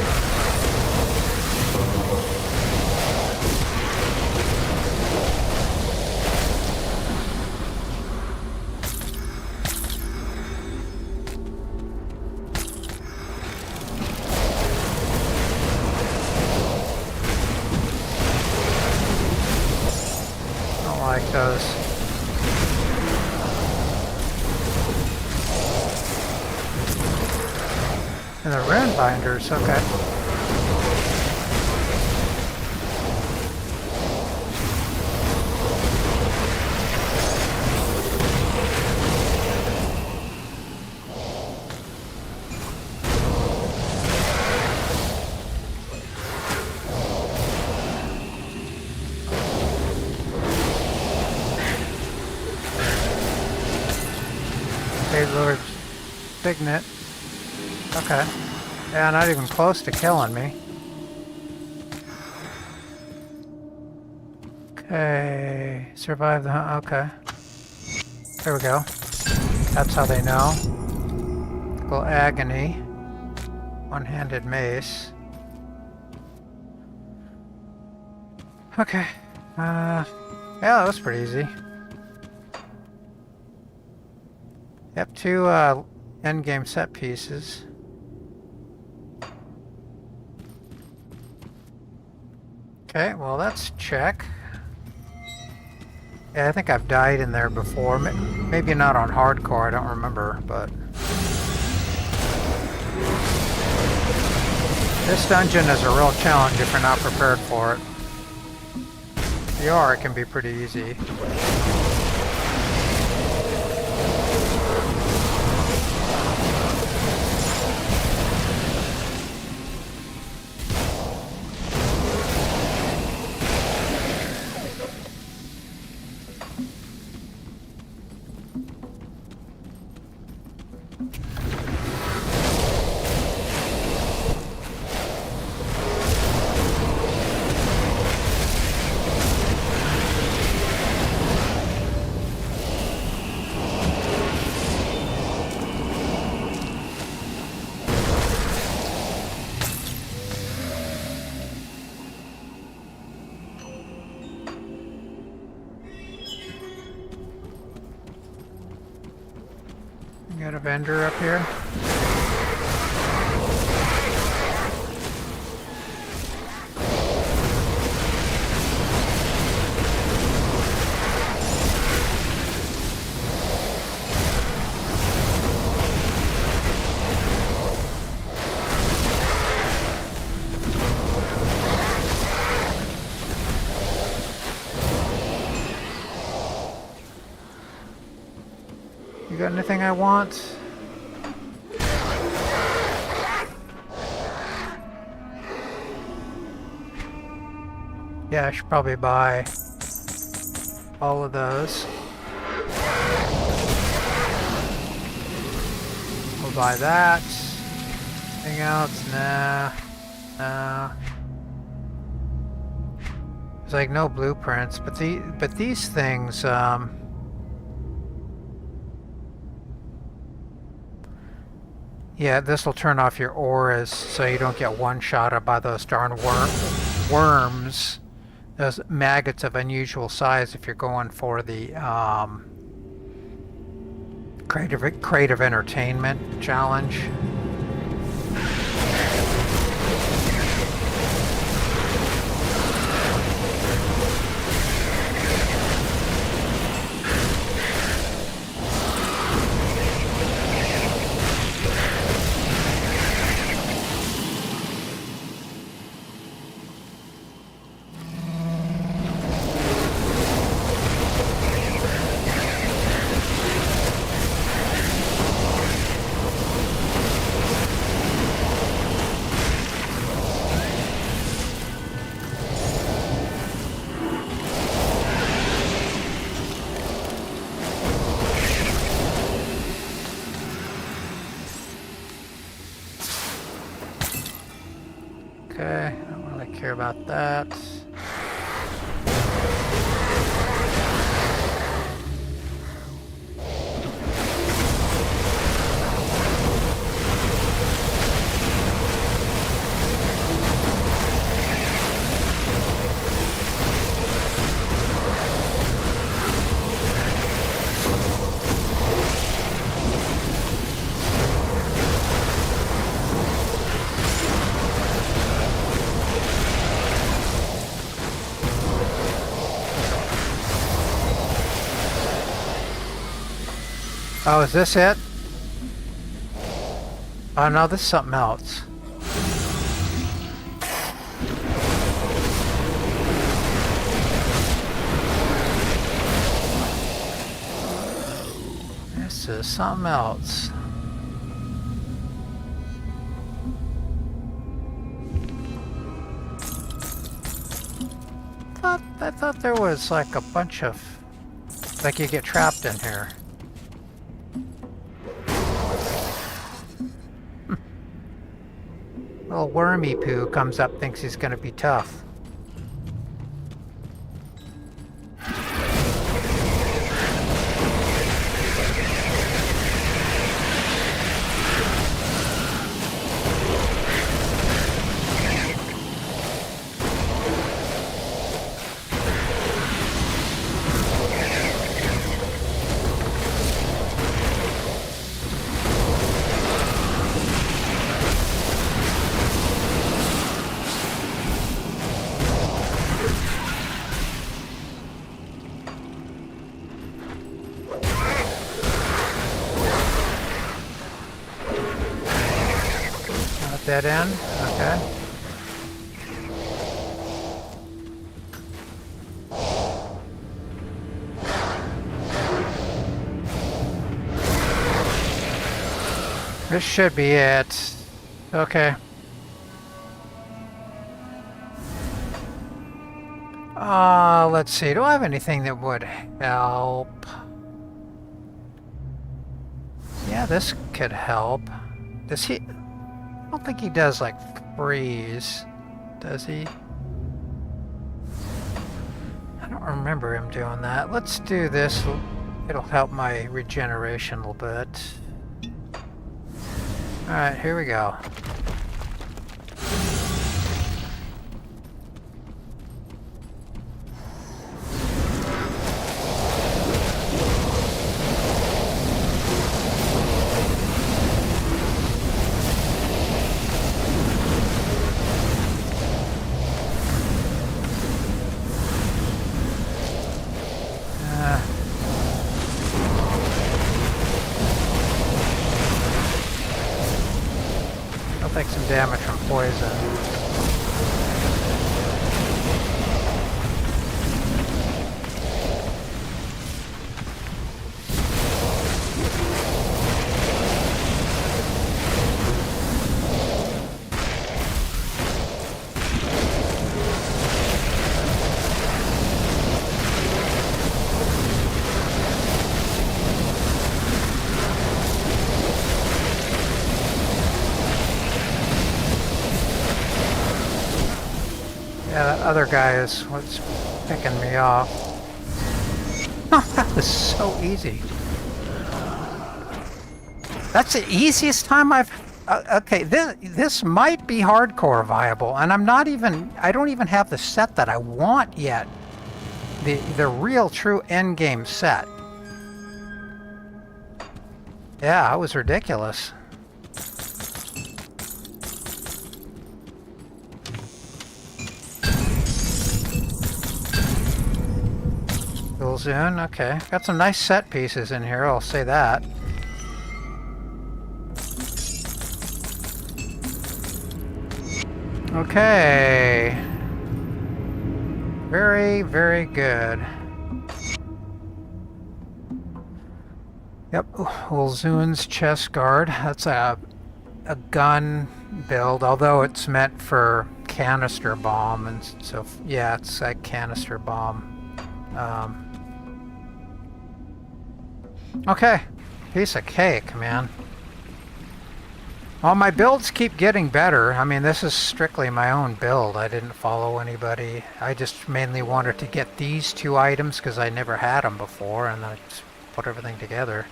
Like those. And the rune binders, okay. Lord Signet. Okay. Yeah, not even close to killing me. Okay. Survive the hunt. Okay. There we go. That's how they know. Typical agony. One-handed mace. Okay. Yeah, that was pretty easy. Yep, 2 endgame set pieces. Okay, well that's check. Yeah, I think I've died in there before. Maybe not on hardcore, I don't remember, but... This dungeon is a real challenge if you're not prepared for it. If you are, it can be pretty easy. Got a vendor up here. You got anything I want? Yeah, I should probably buy all of those. buy that. Anything else? Nah. Nah. There's like no blueprints, but these things, yeah, this will turn off your auras so you don't get one-shotted by those darn worms. Those maggots of unusual size if you're going for the creative entertainment challenge. Okay, I don't really care about that. Oh, is this it? Oh no, this is something else. This is something else. I thought there was like a bunch of, like you get trapped in here. Little wormy poo comes up, thinks he's gonna be tough. Dead end? Okay. This should be it. Okay. Let's see. Do I have anything that would help? Yeah, this could help. Does he... I don't think he does like freeze, does he? I don't remember him doing that. Let's do this. It'll help my regeneration a little bit. Alright, here we go. Take some damage from poison. other guy is what's picking me off. That was so easy. That's the easiest time I've... okay, this might be hardcore viable, and I don't even have the set that I want yet. The real true endgame set. Yeah, it was ridiculous. Zone, okay. Got some nice set pieces in here, I'll say that. Okay. Very, very good. Yep, Ulzun's chest guard. That's a gun build, although it's meant for canister bomb, and so yeah, it's a canister bomb. Okay, piece of cake, man. Well, my builds keep getting better. I mean, this is strictly my own build. I didn't follow anybody. I just mainly wanted to get these two items because I never had them before, and I just put everything together.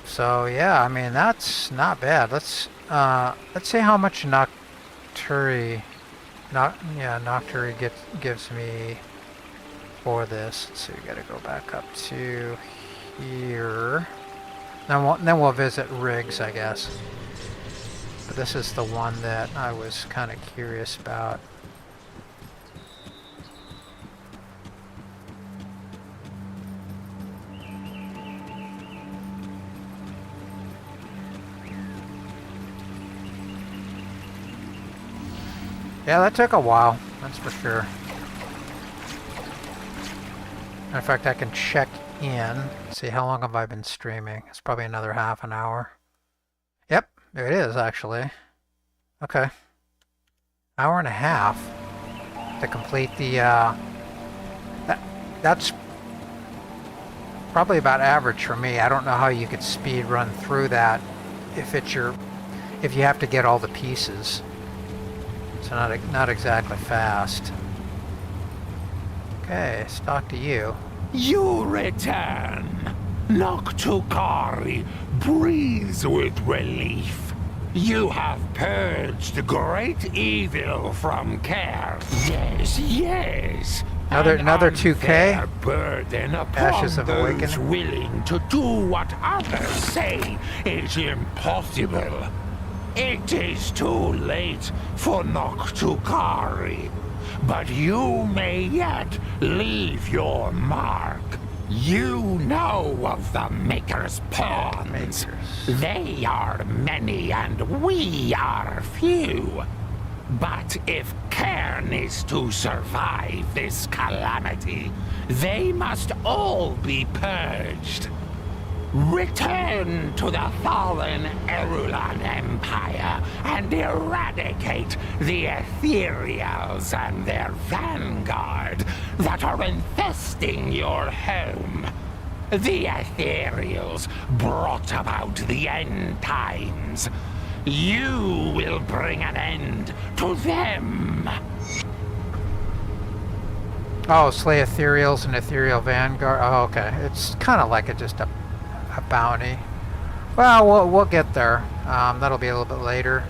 So yeah, I mean, that's not bad. Let's see how much Nocturi gives me for this. Let's see, we gotta go back up to here. Then we'll visit rigs, I guess. But this is the one that I was kind of curious about. Yeah, that took a while, that's for sure. In fact, I can check in, see how long have I been streaming. It's probably another half an hour. Yep, it is actually. Okay. Hour and a half to complete the, that's probably about average for me. I don't know how you could speed run through that if you have to get all the pieces. So not exactly fast. Okay, let's talk to you. You return. Noctukari breathes with relief. You have purged great evil from care. Yes, yes. Another 2K. Burden upon Ashes of those Awakening. willing to do what others say is impossible. It is too late for Noctukari, but you may yet leave your mark. You know of the Maker's pawns. They are many and we are few. But if Cairn is to survive this calamity, they must all be purged. Return to the fallen Erulan Empire and eradicate the Ethereals and their vanguard that are infesting your home. The Ethereals brought about the end times. You will bring an end to them. Oh, slay Ethereals and Ethereal Vanguard. Oh, okay. It's kind of like just a bounty. Well, we'll get there. That'll be a little bit later.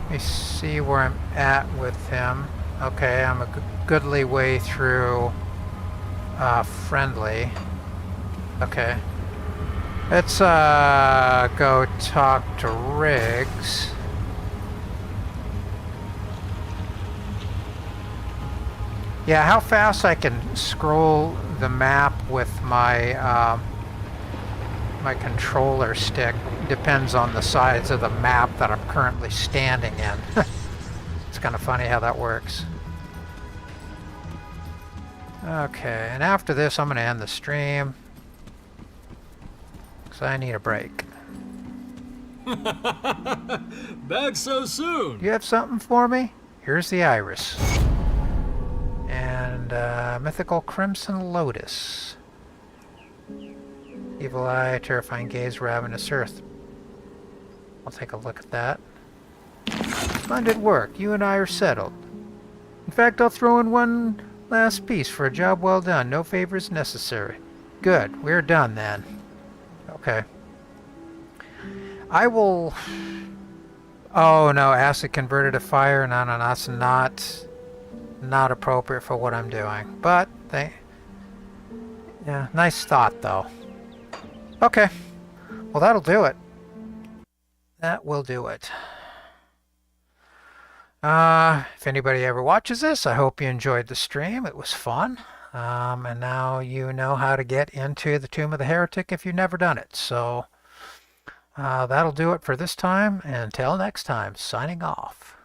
Let me see where I'm at with him. Okay, I'm a goodly way through friendly. Okay. Let's go talk to Riggs. Yeah, how fast I can scroll the map with my my controller stick depends on the size of the map that I'm currently standing in. It's kind of funny how that works. Okay, and after this I'm going to end the stream because I need a break. Back so soon. You have something for me? Here's the Iris. And Mythical Crimson Lotus. Evil Eye, Terrifying Gaze, Ravenous Earth. I'll take a look at that. Splendid work. You and I are settled. In fact, I'll throw in one last piece for a job well done. No favors necessary. Good. We're done then. Okay. I will... Oh, no. Acid converted to fire. No, that's not appropriate for what I'm doing. But, yeah, nice thought, though. Okay. Well, that'll do it. That will do it. If anybody ever watches this, I hope you enjoyed the stream. It was fun. And now you know how to get into the Tomb of the Heretic if you've never done it. So that'll do it for this time. Until next time, signing off.